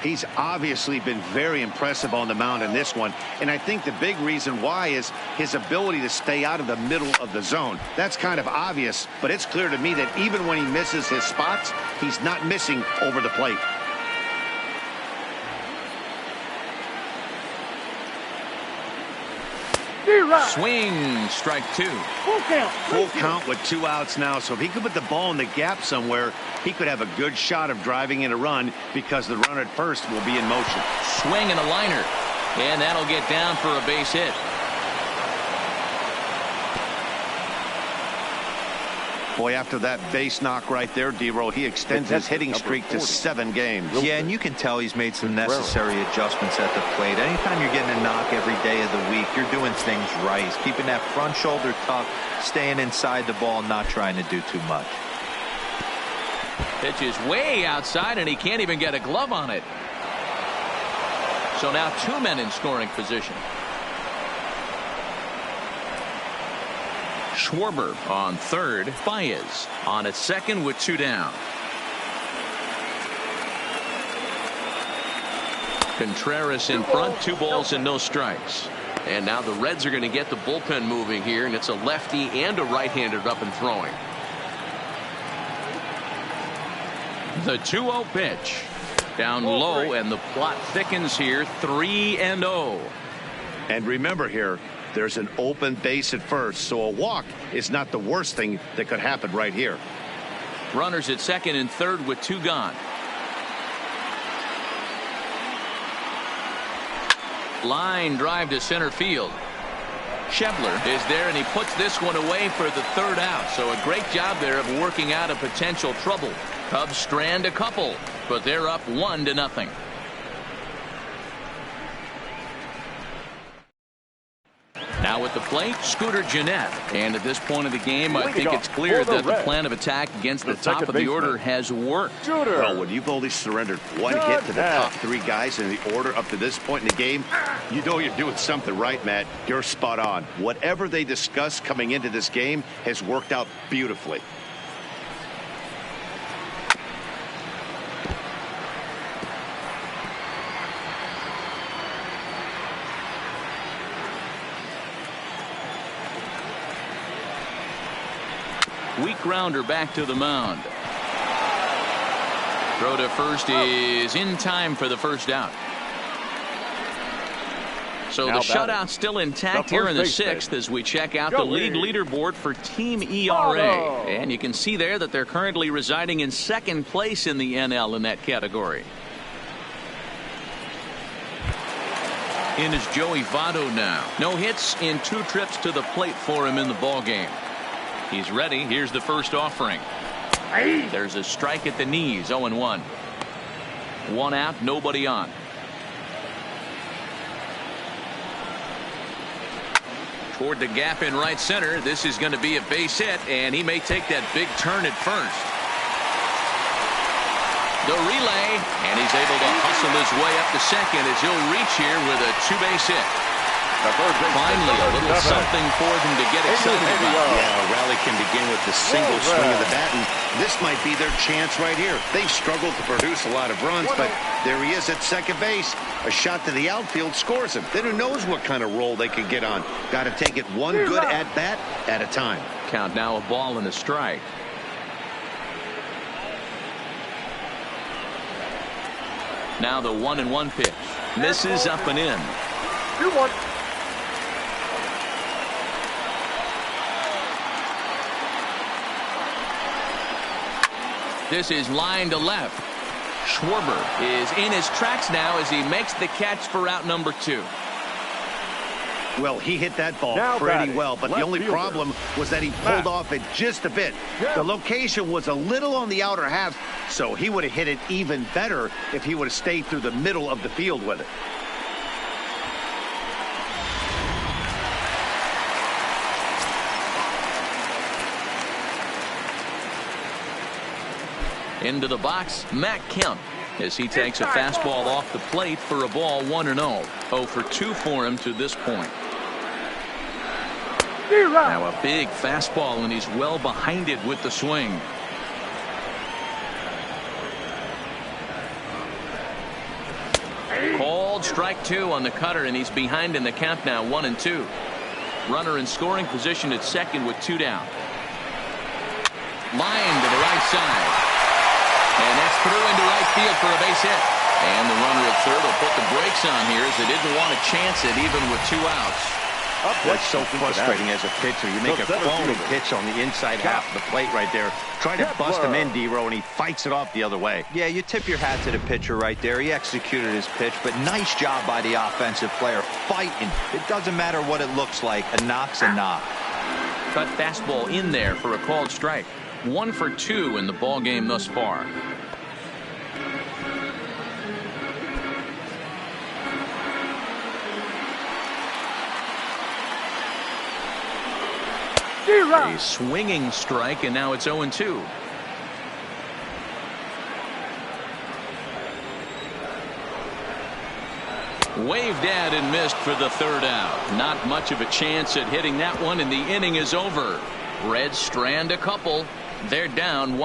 He's obviously been very impressive on the mound in this one, and I think the big reason why is his ability to stay out of the middle of the zone. That's kind of obvious, but it's clear to me that even when he misses his spots, he's not missing over the plate. Swing, strike 2. Full count with 2 outs now, so if he could put the ball in the gap somewhere, he could have a good shot of driving in a run because the runner at first will be in motion. Swing and a liner, and that'll get down for a base hit. Boy, after that base knock right there, D-Roll, he extends his hitting streak to 7 games. Yeah, and you can tell he's made some necessary adjustments at the plate. Anytime you're getting a knock every day of the week, you're doing things right. He's keeping that front shoulder tucked, staying inside the ball, not trying to do too much. Pitch is way outside, and he can't even get a glove on it. So now 2 men in scoring position. Schwarber on third. Baez on at second with 2 down. Contreras in front, 2 balls and no strikes. And now the Reds are going to get the bullpen moving here, and it's a lefty and a right-handed up and throwing. The 2-0 pitch. Down low, and the plot thickens here, 3-0. And remember here, there's an open base at first, so a walk is not the worst thing that could happen right here. Runners at second and third with 2 gone. Line drive to center field. Schebler is there, and he puts this one away for the 3rd out. So a great job there of working out a potential trouble. Cubs strand a couple, but they're up 1-0. Now at the plate, Scooter Gennett. And at this point of the game, I think it's clear that the plan of attack against the top of the order has worked. Well, when you've only surrendered 1 hit to the top 3 guys in the order up to this point in the game, you know you're doing something right, Matt. You're spot on. Whatever they discussed coming into this game has worked out beautifully. Weak grounder back to the mound. Throw to first is in time for the 1st out. So the shutout still intact here in the 6th as we check out the league leaderboard for team ERA. And you can see there that they're currently residing in 2nd place in the NL in that category. In is Joey Votto now. No hits in 2 trips to the plate for him in the ball game. He's ready. Here's the first offering. There's a strike at the knees. 0-1. 1 out, nobody on. Toward the gap in right center. This is going to be a base hit, and he may take that big turn at first. The relay, and he's able to hustle his way up to second as he'll reach here with a 2-base hit. Finally, a little something for them to get excited about. Yeah, a rally can begin with the single swing of the bat, and this might be their chance right here. They've struggled to produce a lot of runs, but there he is at second base. A shot to the outfield scores him. Then who knows what kind of roll they could get on. Got to take it one good at-bat at a time. Count now, a ball and a strike. Now the 1-1 pitch. Misses up and in. 2-1. This is line to left. Schwarber is in his tracks now as he makes the catch for out number 2. Well, he hit that ball pretty well, but the only problem was that he pulled off it just a bit. The location was a little on the outer half, so he would have hit it even better if he would have stayed through the middle of the field with it. Into the box, Matt Kemp, as he takes a fastball off the plate for a ball 1-0. 0 for 2 for him to this point. Now a big fastball, and he's well behind it with the swing. Called strike 2 on the cutter, and he's behind in the count now, 1-2. Runner in scoring position at second with 2 down. Line to the right side. And that's through into right field for a base hit. And the runner at third will put the brakes on here as they didn't want to chance it even with 2 outs. That's so frustrating as a pitcher. You make a quality pitch on the inside half of the plate right there. Try to bust him in, D-Row, and he fights it off the other way. Yeah, you tip your hat to the pitcher right there. He executed his pitch, but nice job by the offensive player fighting. It doesn't matter what it looks like. A knock's a knock. Cut fastball in there for a called strike. 1 for 2 in the ball game thus far. A swinging strike, and now it's 0-2. Waved at and missed for the 3rd out. Not much of a chance at hitting that one, and the inning is over. Reds strand a couple. They're down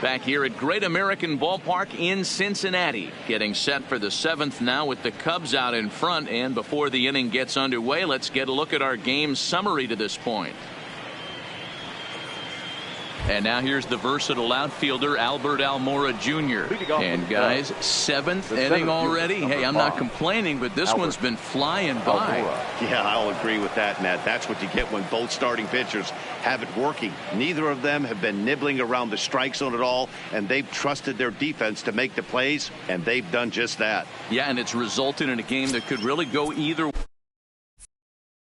Back here at Great American Ballpark in Cincinnati, getting set for the 7th now with the Cubs out in front. And before the inning gets underway, let's get a look at our game summary to this point. And now here's the versatile outfielder Albert Almora Jr. And guys, 7th inning already. Hey, I'm not complaining, but this one's been flying by. Yeah, I'll agree with that, Matt. That's what you get when both starting pitchers have it working. Neither of them have been nibbling around the strike zone at all, and they've trusted their defense to make the plays, and they've done just that. Yeah, and it's resulted in a game that could really go either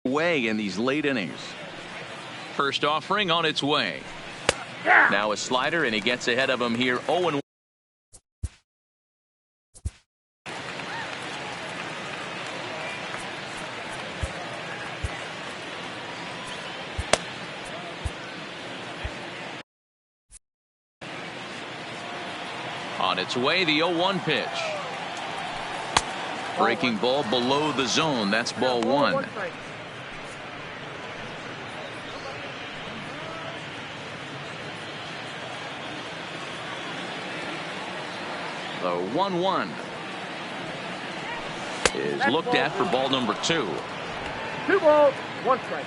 way in these late innings. First offering on its way. Now a slider, and he gets ahead of him here. 0-1. On its way, the 0-1 pitch. Breaking ball below the zone. That's ball 1. The 1-1 is looked at for ball number 2. 2 balls, 1 strike.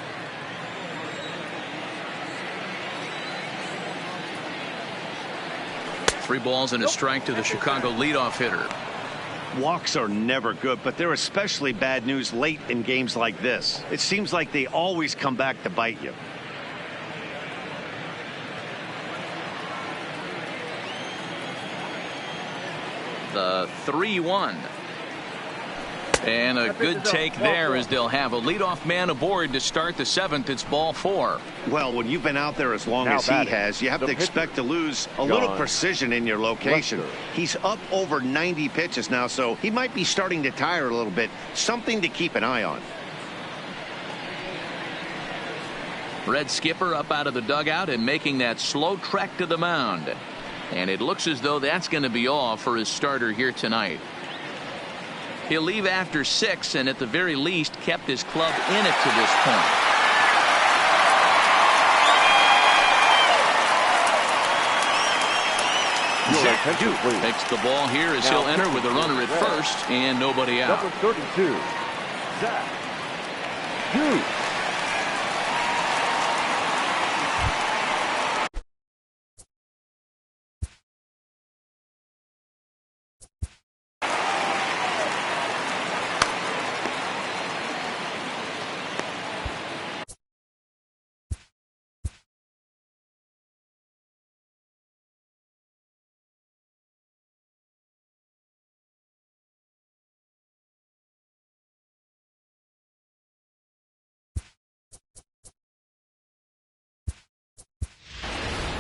Three balls and a strike to the Chicago leadoff hitter. Walks are never good, but they're especially bad news late in games like this. It seems like they always come back to bite you. The 3-1. And a good take there as they'll have a leadoff man aboard to start the 7th. It's ball 4. Well, when you've been out there as long as he has, you have to expect to lose a little precision in your location. He's up over 90 pitches now, so he might be starting to tire a little bit. Something to keep an eye on. Red Skipper up out of the dugout and making that slow trek to the mound. And it looks as though that's going to be all for his starter here tonight. He'll leave after 6 and at the very least kept his club in it to this point. Zach Duke takes the ball here as he'll enter with a runner at first and nobody out. Number 32, Zach Duke.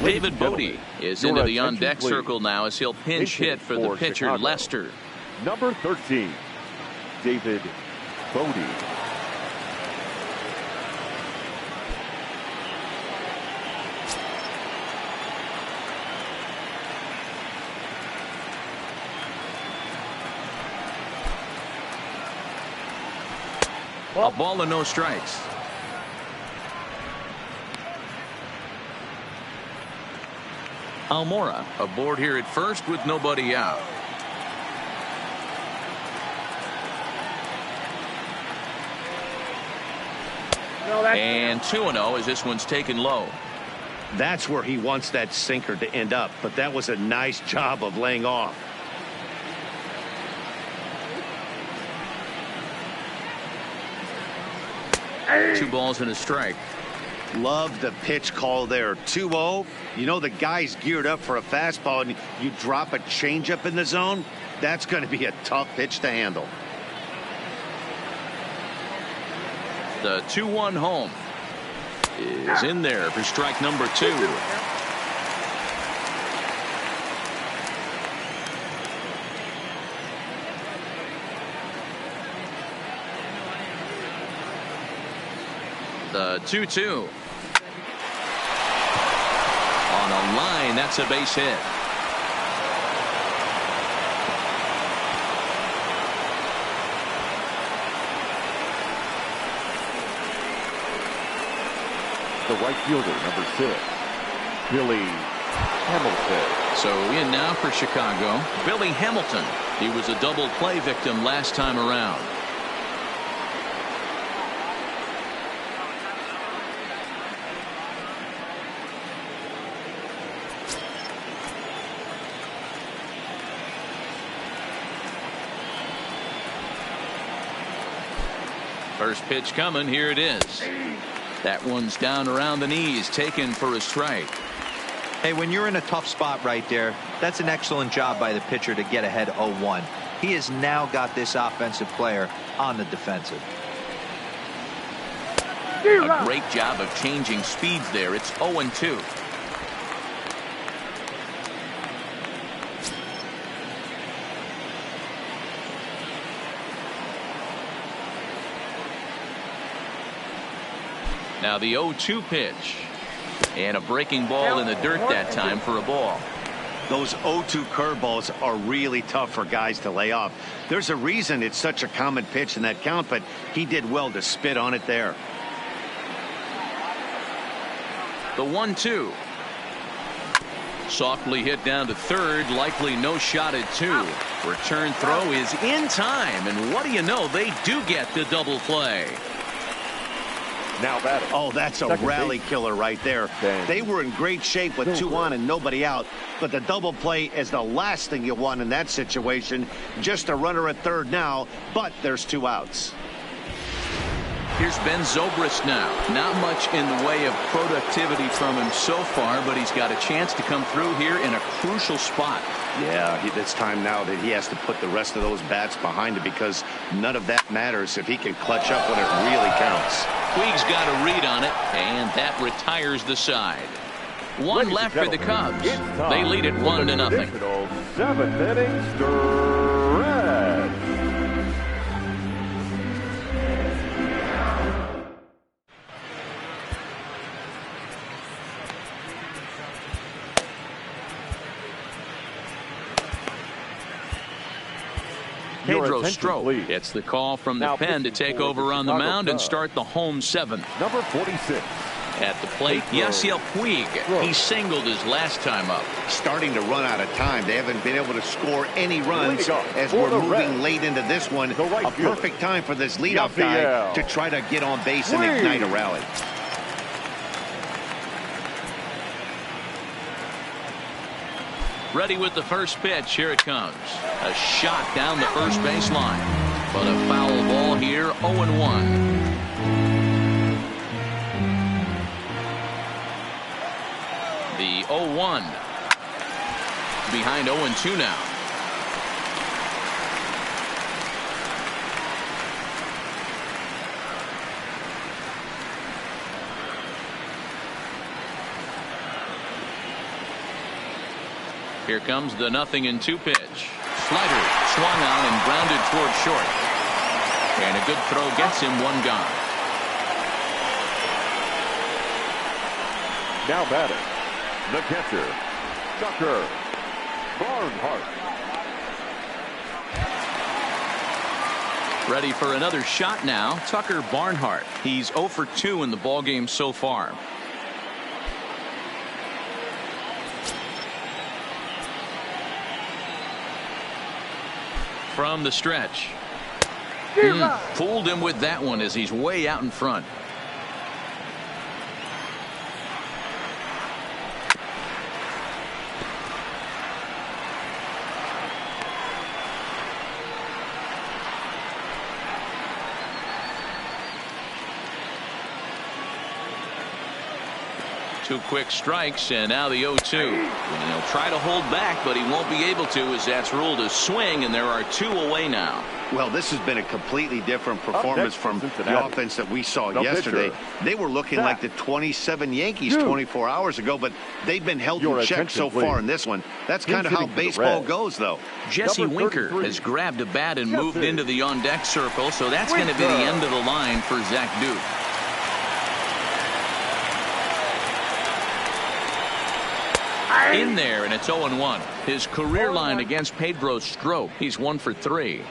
David Bodie is into the on-deck circle now as he'll pinch hit for the pitcher, Chicago. Lester. Number 13, David Bodie. A ball and no strikes. Almora aboard here at first with nobody out. And 2-0 as this one's taken low. That's where he wants that sinker to end up, but that was a nice job of laying off. Two balls and a strike. Love the pitch call there. 2-0. You know the guy's geared up for a fastball and you drop a changeup in the zone. That's going to be a tough pitch to handle. The 2-1 home is in there for strike number 2. The 2-2. On a line, that's a base hit. The right fielder, number 6, Billy Hamilton. So in now for Chicago, Billy Hamilton. He was a double play victim last time around. First pitch coming. Here it is. That one's down around the knees, taken for a strike. Hey, when you're in a tough spot right there, that's an excellent job by the pitcher to get ahead 0-1. He has now got this offensive player on the defensive. A great job of changing speeds there. It's 0-2. Now the 0-2 pitch. And a breaking ball in the dirt that time for a ball. Those 0-2 curveballs are really tough for guys to lay off. There's a reason it's such a common pitch in that count, but he did well to spit on it there. The 1-2. Softly hit down to third, likely no shot at two. Return throw is in time, and what do you know, they do get the double play. Now batting. Oh, that's a rally killer right there. They were in great shape with 2 on and nobody out, but the double play is the last thing you want in that situation. Just a runner at third now, but there's 2 outs. Here's Ben Zobrist now. Not much in the way of productivity from him so far, but he's got a chance to come through here in a crucial spot. Yeah, it's time now that he has to put the rest of those bats behind him, because none of that matters if he can clutch up when it really counts. Puig's got a read on it, and that retires the side. One left for the Cubs. They lead it 1-0. 7th inning stretch. Pedro Strop gets the call from the pen to take over on the mound and start the home 7th. Number 46. At the plate, Yasiel Puig. He singled his last time up. Starting to run out of time. They haven't been able to score any runs as we're moving late into this one. A perfect time for this leadoff guy to try to get on base and ignite a rally. Ready with the first pitch. Here it comes. A shot down the first baseline. But a foul ball here. 0-1. The 0-1. Behind 0-2 now. Here comes the 0-2 pitch. Slider swung on and grounded toward short. And a good throw gets him one gone. Now batting, the catcher, Tucker Barnhart. Ready for another shot now. Tucker Barnhart. He's 0 for 2 in the ballgame so far. From the stretch. Fooled him with that one as he's way out in front. Two quick strikes, and now the 0-2. And he'll try to hold back, but he won't be able to, as that's ruled a swing, and there are 2 away now. Well, this has been a completely different performance from the offense that we saw yesterday. They were looking like the 27 Yankees 24 hours ago, but they've been held in check so far in this one. That's kind of how baseball goes, though. Jesse Winker has grabbed a bat and moved into the on-deck circle, so that's going to be the end of the line for Zach Duke. In there, and it's 0-1. His career line against Pedro Strop. He's 1 for 3.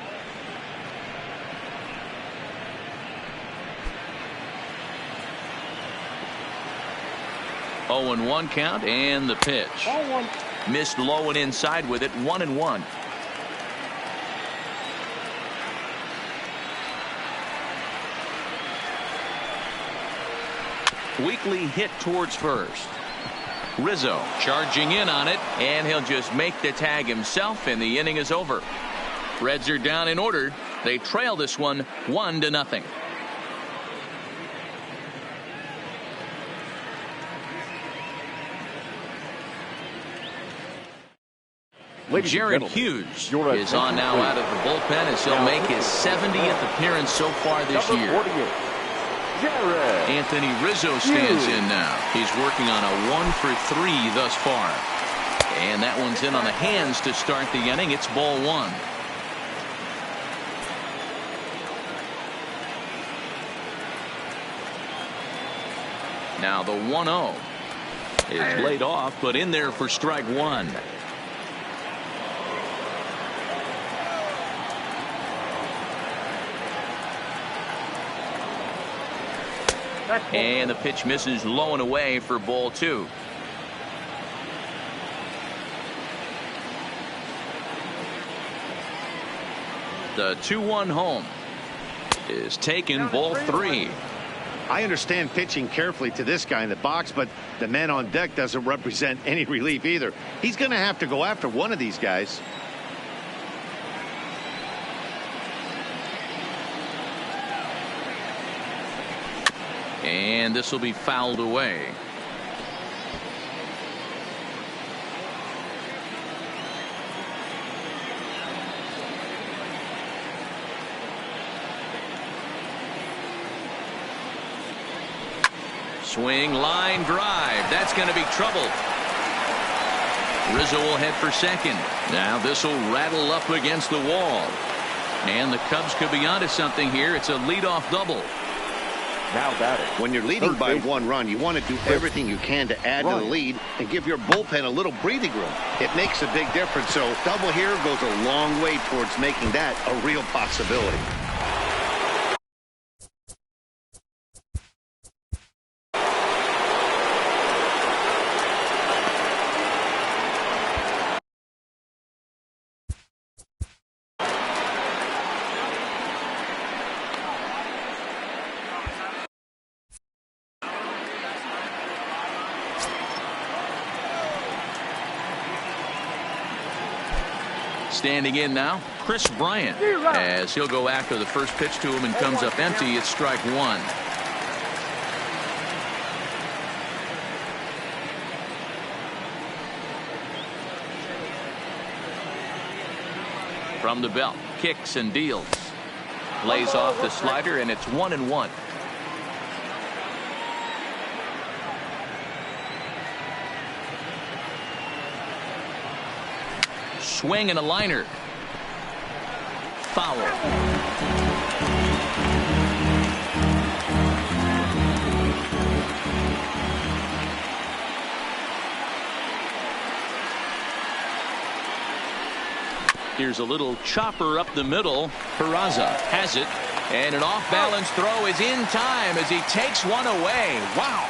0-1 count, and the pitch. 0-1. Missed low and inside with it. 1-1. Weekly hit towards first. Rizzo charging in on it, and he'll just make the tag himself, and the inning is over. Reds are down in order. They trail this one 1-0. Jared Hughes is on now out of the bullpen as he'll make his 70th appearance so far this year. Anthony Rizzo stands in now. He's working on a 1-for-3 thus far. And that one's in on the hands to start the inning. It's ball one. Now the 1-0 is laid off, but in there for strike one. And the pitch misses low and away for ball two. The 2-1 home is taken, ball three. I understand pitching carefully to this guy in the box, but the man on deck doesn't represent any relief either. He's going to have to go after one of these guys. And this will be fouled away. Swing, line drive. That's going to be trouble. Rizzo will head for second. Now this will rattle up against the wall. And the Cubs could be onto something here. It's a leadoff double. Now batting. When you're leading by 1 run, you want to do everything you can to add to the lead and give your bullpen a little breathing room. It makes a big difference. So double here goes a long way towards making that a real possibility. Standing in now, Chris Bryant, as he'll go after the first pitch to him and comes up empty. It's strike one. From the belt, kicks and deals. Lays off the slider, and it's 1-1. Swing and a liner. Foul. Here's a little chopper up the middle. Peraza has it, and an off-balance throw is in time as he takes one away. Wow.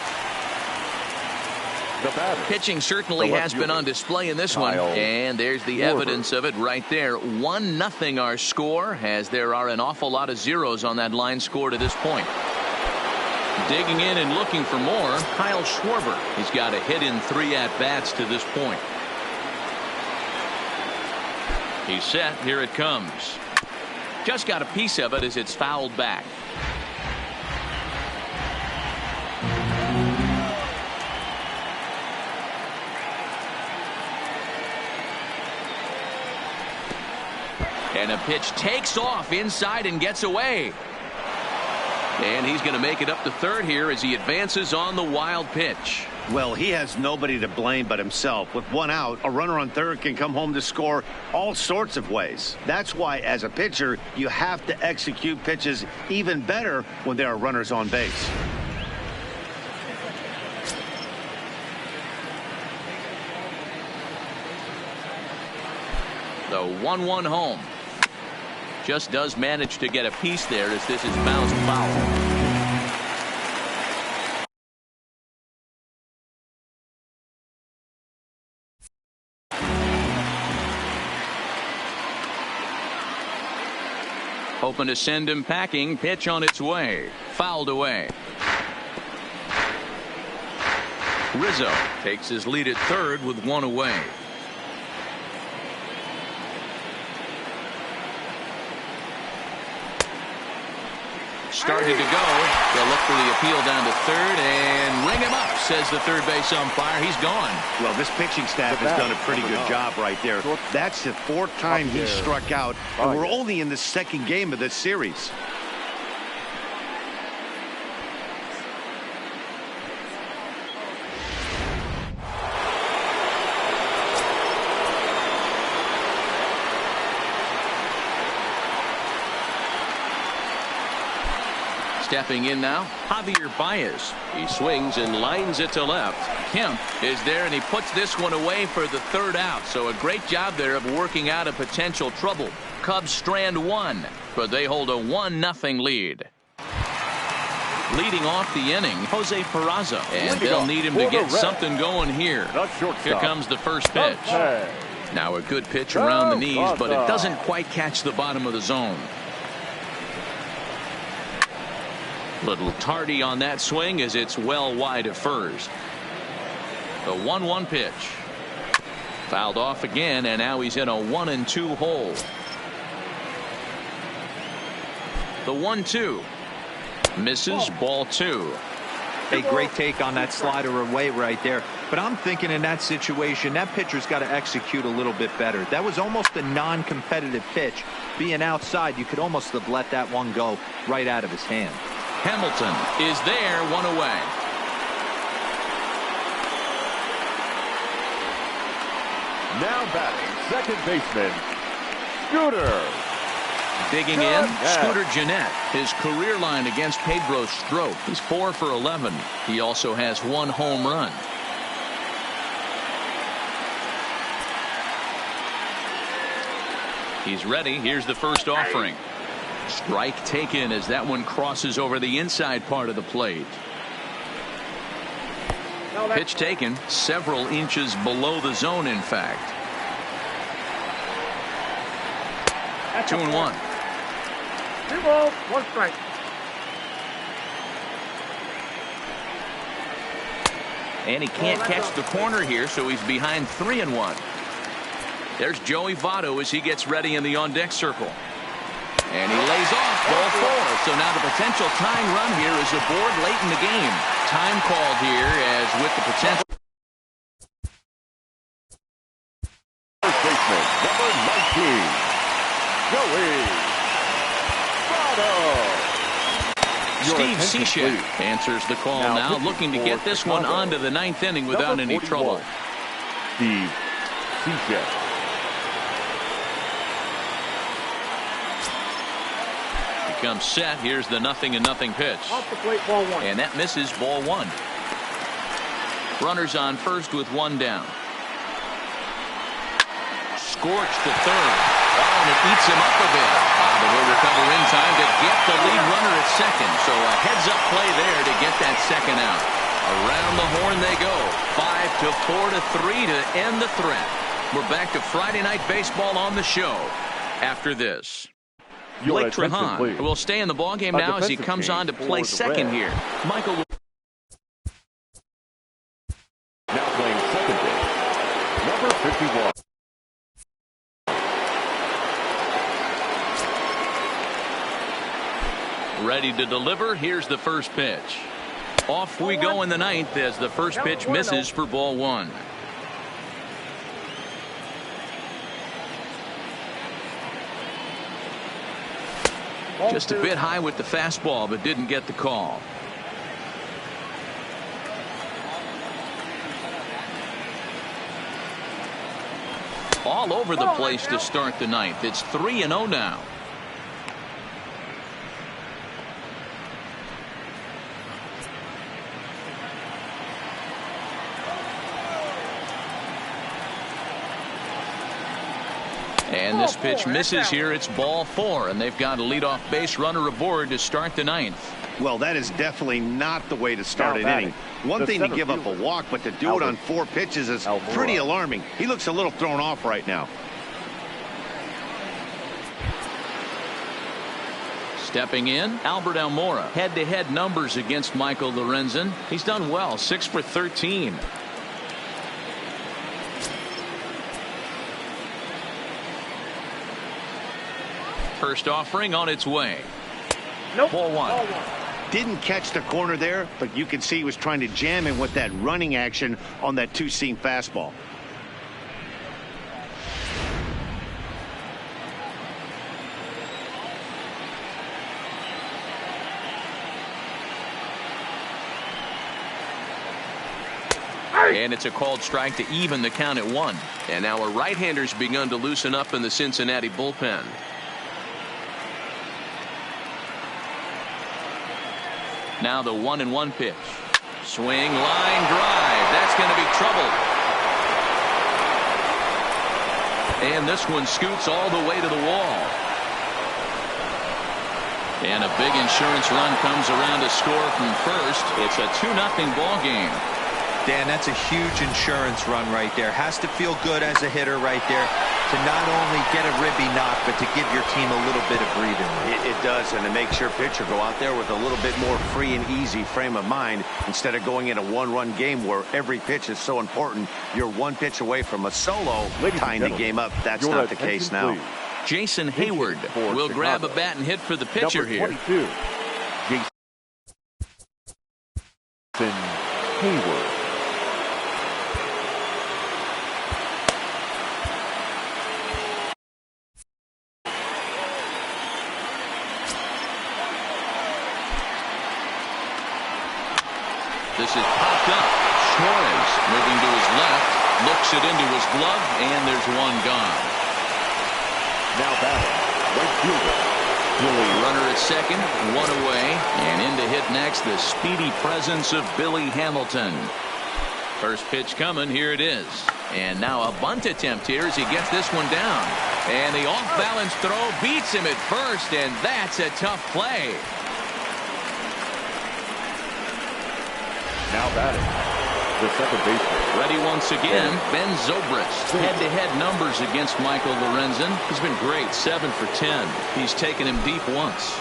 Pitching certainly has been on display in this one, and there's the evidence of it right there. 1-0 our score, as there are an awful lot of zeros on that line score to this point. Digging in and looking for more, Kyle Schwarber. He's got a hit in 3 at-bats to this point. He's set. Here it comes. Just got a piece of it as it's fouled back. And a pitch takes off inside and gets away. And he's going to make it up to third here as he advances on the wild pitch. Well, he has nobody to blame but himself. With 1 out, a runner on third can come home to score all sorts of ways. That's why, as a pitcher, you have to execute pitches even better when there are runners on base. The 1-1 home. Just does manage to get a piece there as this is bounced foul. Hoping to send him packing. Pitch on its way. Fouled away. Rizzo takes his lead at third with one away. Started to go. They'll look for the appeal down to third and ring him up, says the third base umpire. He's gone. Well, this pitching staff has done a pretty good job right there. That's the fourth time he struck out, and we're only in the second game of this series. Stepping in now, Javier Baez. He swings and lines it to left. Kemp is there, and he puts this one away for the third out. So a great job there of working out a potential trouble. Cubs strand one, but they hold a 1-0 lead. Leading off the inning, Jose Peraza. And they'll need him to get something going here. Here comes the first pitch. Now a good pitch around the knees, but it doesn't quite catch the bottom of the zone. Little tardy on that swing as it's well wide of first. The 1-1 pitch. Fouled off again, and now he's in a 1-2 hole. The 1-2. Misses, ball 2. A great take on that slider away right there. But I'm thinking in that situation, that pitcher's got to execute a little bit better. That was almost a non-competitive pitch. Being outside, you could almost have let that one go right out of his hand. Hamilton is there, one away. Now batting, second baseman, Scooter. Digging in, Scooter Gennett. His career line against Pedro Strop. He's 4 for 11. He also has 1 home run. He's ready. Here's the first offering. Strike taken as that one crosses over the inside part of the plate. Pitch taken several inches below the zone, in fact. 2-1. 2 balls, 1 strike. And he can't catch the corner here, so he's behind 3-1. There's Joey Votto as he gets ready in the on-deck circle. And he lays off, ball 4. So now the potential tying run here is aboard late in the game. Time called here as with the potential. First baseman, number 19, Joey Votto. Steve Cishek answers the call now looking to get this one onto the 9th inning without any trouble. Steve Cishek. Comes set. Here's the 0-0 pitch. Off the plate, ball 1. And that misses, ball 1. Runners on first with 1 down. Scorched to third. Oh, and it eats him up a bit. But he'll recover in time to get the lead runner at second. So a heads-up play there to get that second out. Around the horn they go. 5-4-3 to end the threat. We're back to Friday Night Baseball on the show after this. Blake Trehan will stay in the ballgame now as he comes on to play second here. Michael. Now playing second base, number 51. Ready to deliver. Here's the first pitch. Off we go in the 9th as the first pitch misses for ball 1. Just a bit high with the fastball, but didn't get the call. All over the place to start the 9th. It's 3-0 now. And this pitch misses here. It's ball 4, and they've got a leadoff base runner aboard to start the 9th. Well, that is definitely not the way to start an inning. One thing to give up a walk, but to do it on 4 pitches is pretty alarming. He looks a little thrown off right now. Stepping in, Albert Almora. Head-to-head numbers against Michael Lorenzen. He's done well, 6 for 13. First offering on its way. Nope. Ball one. Didn't catch the corner there, but you can see he was trying to jam him with that running action on that two-seam fastball. And it's a called strike to even the count at 1. And now a right-hander's begun to loosen up in the Cincinnati bullpen. Now the 1-1 pitch. Swing, line drive. That's going to be trouble. And this one scoots all the way to the wall. And a big insurance run comes around to score from first. It's a 2-0 ball game. Dan, that's a huge insurance run right there. Has to feel good as a hitter right there to not only get a ribby knock, but to give your team a little bit of breathing room. It does, and it makes your pitcher go out there with a little bit more free and easy frame of mind instead of going in a one-run game where every pitch is so important. You're one pitch away from a solo, tying the game up. That's not the case now. Please. Jason Hayward will grab a bat and hit for the pitcher Number here. 22, Jason Hayward. This is popped up. Suarez moving to his left, looks it into his glove, and there's one gone. Now batting, right fielder, Billy. Runner at second, one away, and in to hit next, the speedy presence of Billy Hamilton. First pitch coming, here it is. And now a bunt attempt here as he gets this one down. And the off-balance throw beats him at first, and that's a tough play. Now batting, the second baseman. Ready once again, Ben Zobrist. Head-to-head numbers against Michael Lorenzen. He's been great, 7 for 10. He's taken him deep once.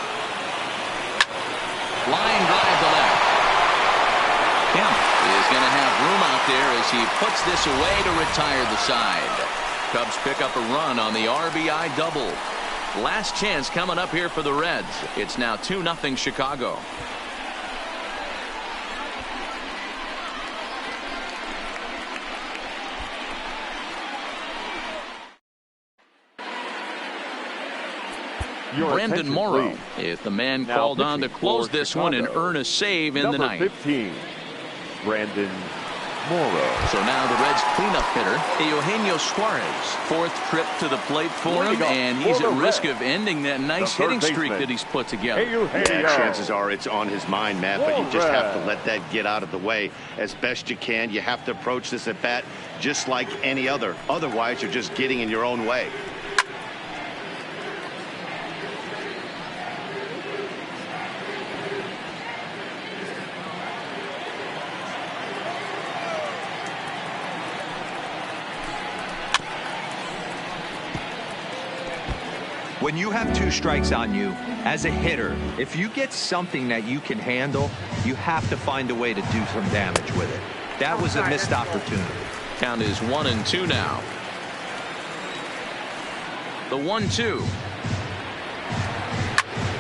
Line drive to left. Kemp is going to have room out there as he puts this away to retire the side. Cubs pick up a run on the RBI double. Last chance coming up here for the Reds. It's now 2-0 Chicago. Brandon Morrow is the man Now called on to pitching close for this one and Chicago. earn a save in Number the ninth. 15, Brandon Morrow. So now the Reds cleanup hitter, Eugenio Suarez. Fourth trip to the plate for him, and he's at risk of ending that nice hitting streak that he's put together. Yeah, chances are it's on his mind, Matt, but you just have to let that get out of the way as best you can. You have to approach this at bat just like any other. Otherwise, you're just getting in your own way. When you have 2 strikes on you, as a hitter, if you get something that you can handle, you have to find a way to do some damage with it. That was a missed opportunity. Count is 1-2 now. The 1-2.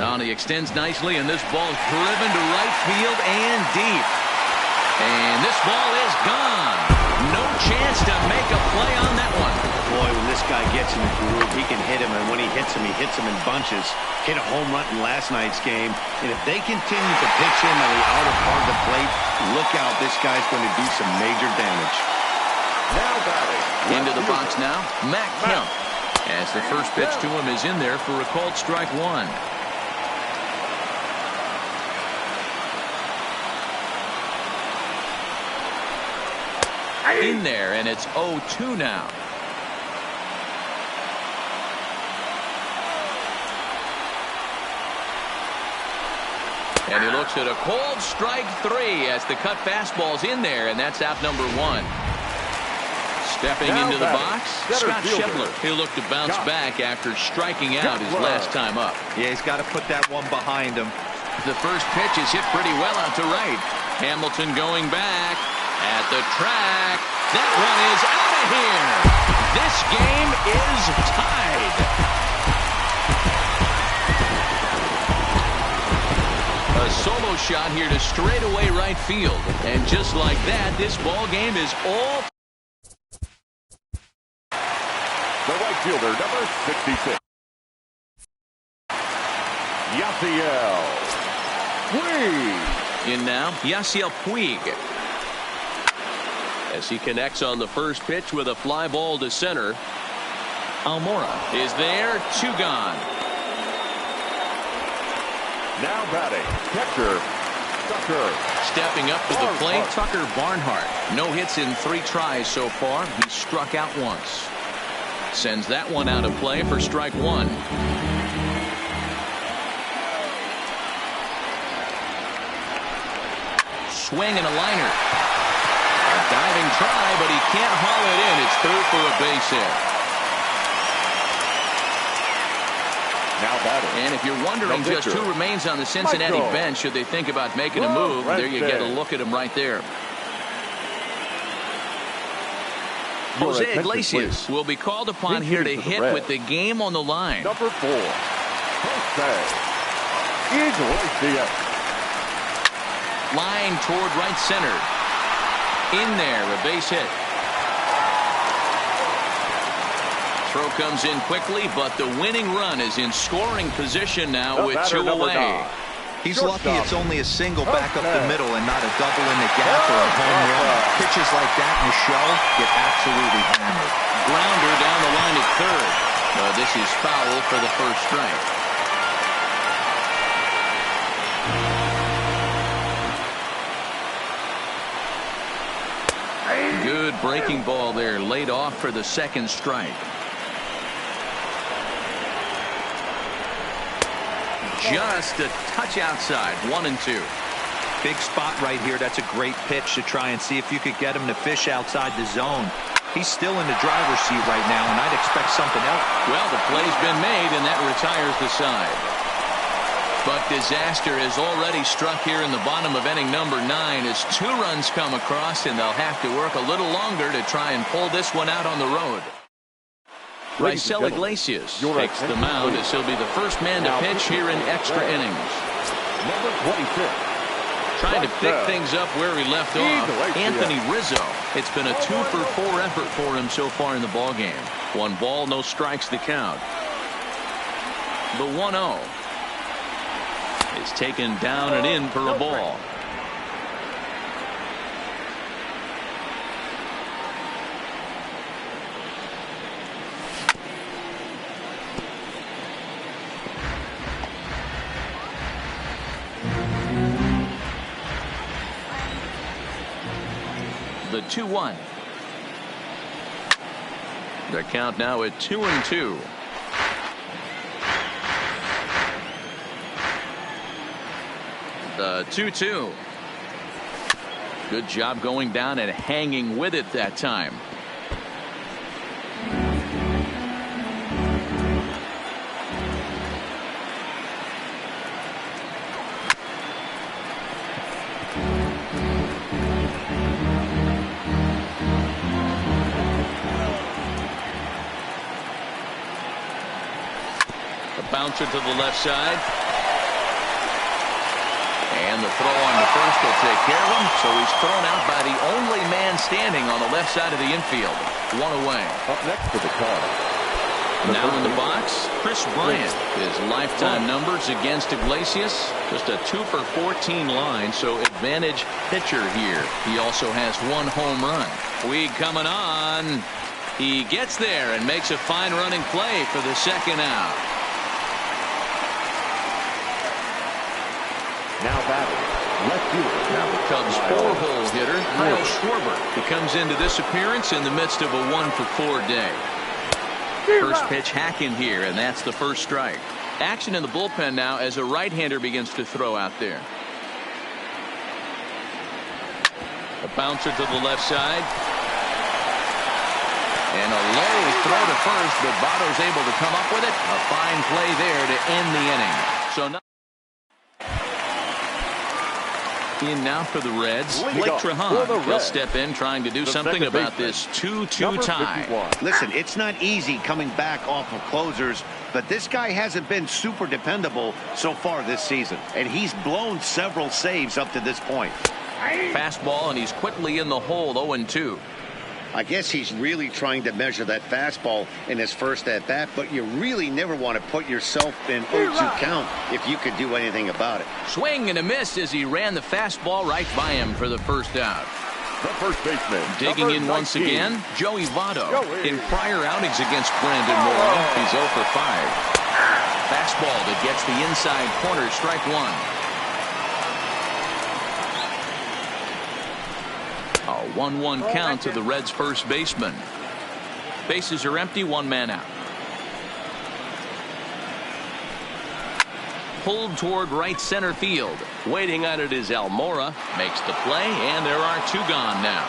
Now he extends nicely, and this ball is driven to right field and deep. And this ball is gone. No chance to make a play on that one. Boy, when this guy gets in the groove, he can hit him, and when he hits him in bunches. Hit a home run in last night's game, and if they continue to pitch him on the outer part of the plate, look out, this guy's going to do some major damage. Now batting. Into the box now, Matt Kemp. As the first pitch to him is in there for a called strike one. In there, and it's 0-2 now. And he looks at a cold strike 3 as the cut fastball's in there, and that's out number 1. Stepping into the box, Scott Schebler. He'll look to bounce back after striking out his last time up. Yeah, he's got to put that one behind him. The first pitch is hit pretty well out to right. Hamilton going back at the track. That one is out of here. This game is tied. A solo shot here to straightaway right field. And just like that, this ball game is all. The right fielder, number 66. Yasiel Puig. In now, Yasiel Puig. As he connects on the first pitch with a fly ball to center. Almora is there, 2 gone. Now batting, catcher, Tucker. Stepping up to the plate, Tucker Barnhart. No hits in 3 tries so far. He struck out once. Sends that one out of play for strike 1. Swing and a liner. A diving try, but he can't haul it in. It's through for a base hit. Now batting. And if you're wondering just who remains on the Cincinnati bench, should they think about making a move, there you get a look at him right there. Jose Iglesias will be called upon here to hit with the game on the line. Number 4, Jose Iglesias. Line toward right center. In there, a base hit. Throw comes in quickly, but the winning run is in scoring position now with 2 away. He's lucky it's only a single back up the middle and not a double in the gap or a home run. Pitches like that in the show get absolutely hammered. Grounder down the line at third. This is foul for the first strike. Good breaking ball there, laid off for the second strike. Just a touch outside, 1-2. Big spot right here. That's a great pitch to try and see if you could get him to fish outside the zone. He's still in the driver's seat right now, and I'd expect something else. Well, the play's been made, and that retires the side. But disaster has already struck here in the bottom of inning number 9 as 2 runs come across, and they'll have to work a little longer to try and pull this one out on the road. Raisel Iglesias takes the mound as he'll be the first man to pitch here in extra innings. Number 26. Trying to pick things up where he left off. Anthony Rizzo. It's been a 2-for-4 effort for him so far in the ballgame. 1 ball, no strikes to count. The 1-0 is taken down and in for a ball. The 2-1. The count now at 2-2. The 2-2. Good job going down and hanging with it that time. Bouncer to the left side. And the throw on to first will take care of him. So he's thrown out by the only man standing on the left side of the infield. 1 away. Up next to the Cubs. Now in the box, Chris Bryant. His lifetime numbers against Iglesias. Just a 2-for-14 line, so advantage pitcher here. He also has 1 home run. Puig coming on. He gets there and makes a fine running play for the second out. Now batting, left fielder. Now the Cubs' 4-hole hitter, Kyle Schwarber. He comes into this appearance in the midst of a 1-for-4 day. First pitch hack in here, and that's the first strike. Action in the bullpen now as a right-hander begins to throw out there. A bouncer to the left side. And a low throw to first, but Votto's able to come up with it. A fine play there to end the inning. So now in now for the Reds, Blake Trehan. He'll step in trying to do something about this 2-2 tie. Listen, it's not easy coming back off of closers, but this guy hasn't been super dependable so far this season, and he's blown several saves up to this point. Fastball, and he's quickly in the hole, 0-2. I guess he's really trying to measure that fastball in his first at-bat, but you really never want to put yourself in 0-2 count if you could do anything about it. Swing and a miss as he ran the fastball right by him for the first out. The first baseman. Digging in once again, Joey Votto. In prior outings against Brandon Morrow, he's 0 for 5. Fastball that gets the inside corner, strike one. A 1-1 count to the Reds' first baseman. Bases are empty, one man out. Pulled toward right center field. Waiting on it is Almora. Makes the play, and there are two gone now.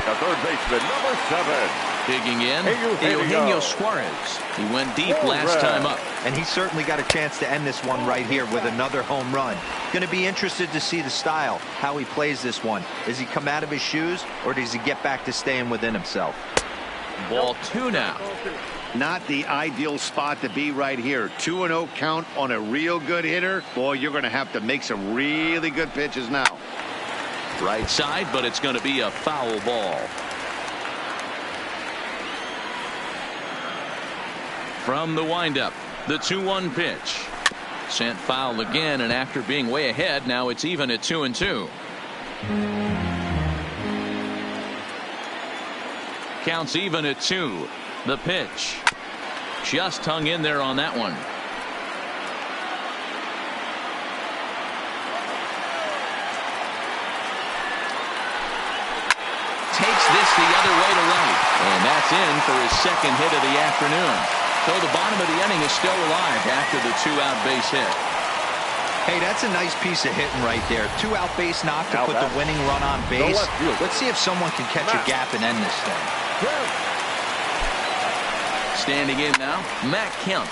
The third baseman, number 7. Digging in, Eugenio Suarez. He went deep last time up. And he certainly got a chance to end this one right here with another home run. Going to be interested to see the style, how he plays this one. Does he come out of his shoes, or does he get back to staying within himself? Ball 2 now. Not the ideal spot to be right here. 2-0 count on a real good hitter. Boy, you're going to have to make some really good pitches now. Right side, but it's going to be a foul ball. From the windup, the 2-1 pitch. Sent foul again, and after being way ahead, now it's even at 2-2. Counts even at 2. The pitch. Just hung in there on that one. Takes this the other way to right. And that's in for his second hit of the afternoon. So the bottom of the inning is still alive after the 2-out base hit. Hey, that's a nice piece of hitting right there. 2-out base knock to put the winning run on base. Let's see if someone can catch a gap and end this thing. Standing in now, Matt Kemp.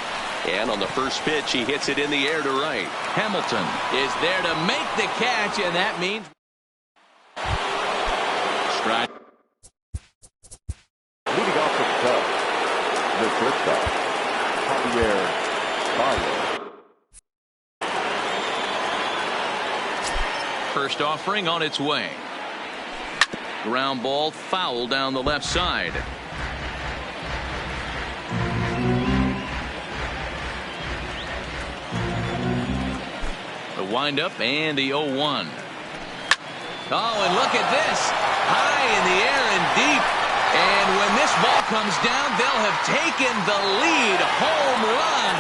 And on the first pitch, he hits it in the air to right. Hamilton is there to make the catch, and that means strike. Leading off the Cubs, the shortstop, Javier Baez. First offering on its way. Ground ball foul down the left side. The windup and the 0-1. Oh, and look at this. High in the air and deep. And when this ball comes down, they'll have taken the lead. Home run.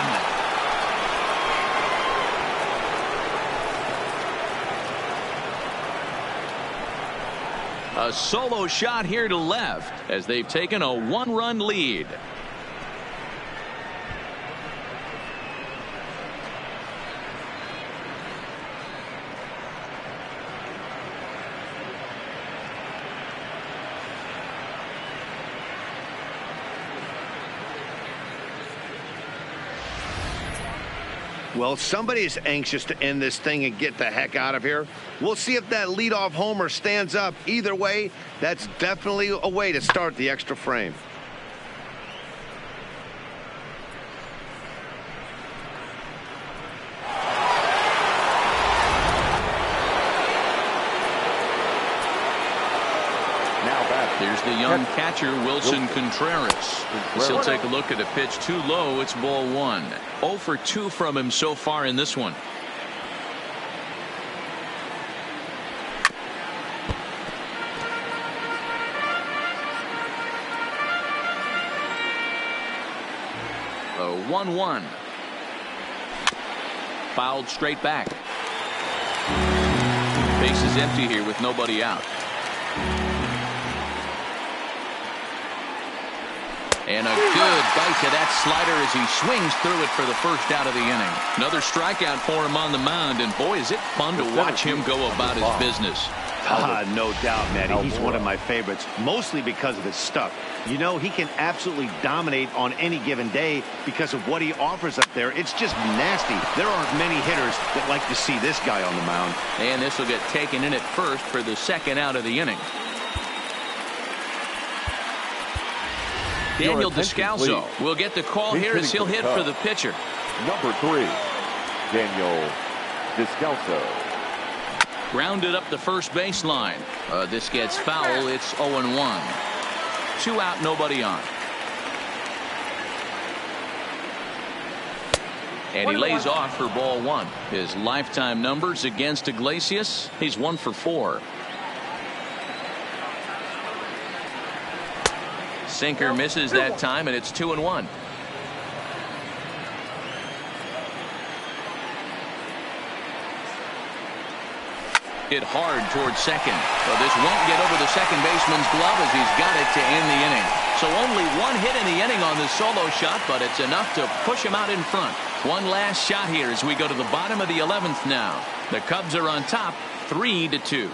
A solo shot here to left as they've taken a 1-run lead. Well, somebody's anxious to end this thing and get the heck out of here. We'll see if that leadoff homer stands up. Either way, that's definitely a way to start the extra frame. There's the young catcher, Wilson Contreras. He'll take a look at a pitch too low. It's ball 1. 0 for 2 from him so far in this one. A 1-1. Fouled straight back. Base is empty here with nobody out. And a good bite to that slider as he swings through it for the first out of the inning. Another strikeout for him on the mound, and boy, is it fun to watch him go about his business. No doubt, Matty. He's one of my favorites, mostly because of his stuff. You know, he can absolutely dominate on any given day because of what he offers up there. It's just nasty. There aren't many hitters that like to see this guy on the mound. And this will get taken in at first for the second out of the inning. Daniel Descalso will get the call here as he'll hit for the pitcher. Number 3, Daniel Descalso. Grounded up the first baseline. This gets foul. It's 0-1. 2 out, nobody on. And he lays off for ball 1. His lifetime numbers against Iglesias, he's 1 for 4. Sinker misses that time, and it's 2-1. Hit hard towards second. But this won't get over the second baseman's glove as he's got it to end the inning. So only 1 hit in the inning on the solo shot, but it's enough to push him out in front. One last shot here as we go to the bottom of the 11th now. The Cubs are on top 3-2.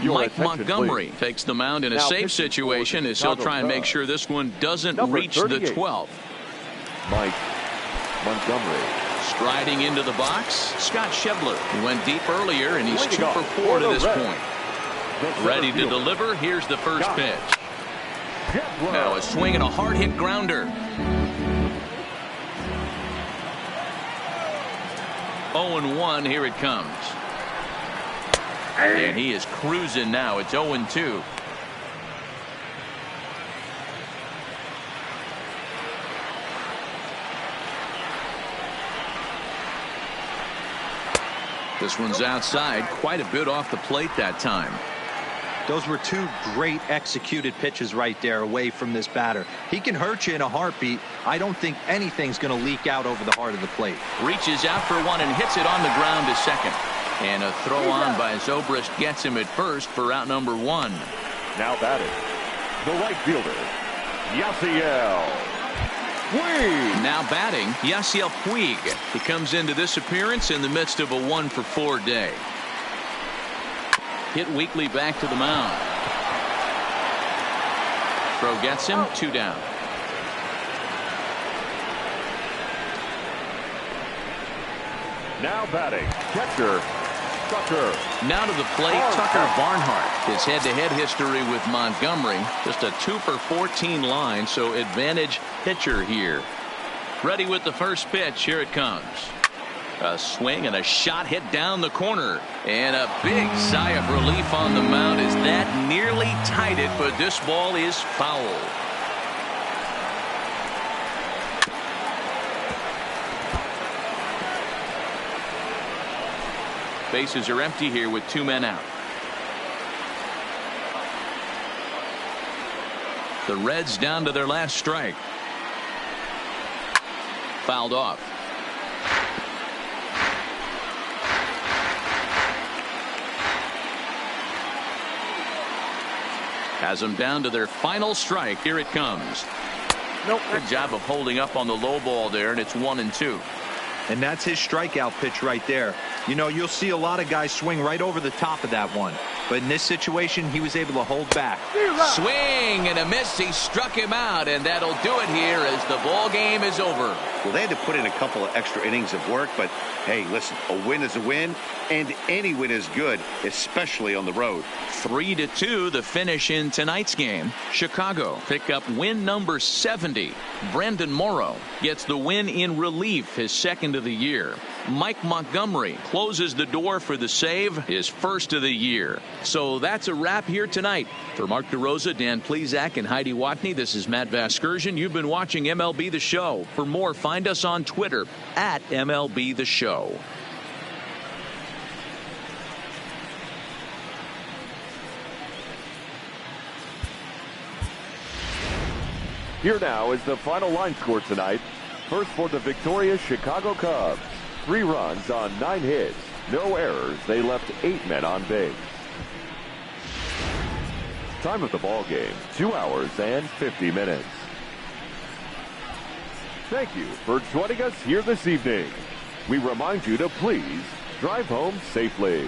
Mike Montgomery takes the mound in a safe situation as he'll try and make sure this one doesn't reach the 12th. Mike Montgomery. Striding into the box, Scott Schebler. He went deep earlier, and he's 2 for 4 to this point. Ready to deliver. Here's the first pitch. Now a swing and a hard hit grounder. 0-1. Here it comes. And he is cruising now. It's 0-2. This one's outside, quite a bit off the plate that time. Those were 2 great executed pitches right there away from this batter. He can hurt you in a heartbeat. I don't think anything's going to leak out over the heart of the plate. Reaches out for one and hits it on the ground to second. And a throw on by Zobrist gets him at first for out number 1. Now batting, the right fielder, Yasiel Puig. Now batting, Yasiel Puig. He comes into this appearance in the midst of a 1 for 4 day. Hit weakly back to the mound. Throw gets him, 2 down. Now batting, catcher Tucker. Now to the plate, Tucker Barnhart. His head-to-head history with Montgomery, just a 2 for 14 line, so advantage pitcher here. Ready with the first pitch. Here it comes. A swing and a shot hit down the corner. And a big sigh of relief on the mound as that nearly tied it, but this ball is foul. Bases are empty here with 2 men out. The Reds down to their last strike. Fouled off. Has them down to their final strike. Here it comes. Nope. Good job of holding up on the low ball there, and it's 1-2. And that's his strikeout pitch right there. You know, you'll see a lot of guys swing right over the top of that one. But in this situation, he was able to hold back. Swing and a miss. He struck him out, and that'll do it here as the ball game is over. Well, they had to put in a couple of extra innings of work, but hey, listen, a win is a win, and any win is good, especially on the road. 3-2 the finish in tonight's game. Chicago pick up win number 70. Brandon Morrow gets the win in relief, his second of the year. Mike Montgomery closes the door for the save, his first of the year. So that's a wrap here tonight. For Mark DeRosa, Dan Plesac, and Heidi Watney, this is Matt Vasgersian. You've been watching MLB The Show. For more, find us on Twitter at MLB The Show. Here now is the final line score tonight. First for the victorious Chicago Cubs. 3 runs on 9 hits. No errors. They left 8 men on base. Time of the ball game, 2 hours and 50 minutes. Thank you for joining us here this evening. We remind you to please drive home safely.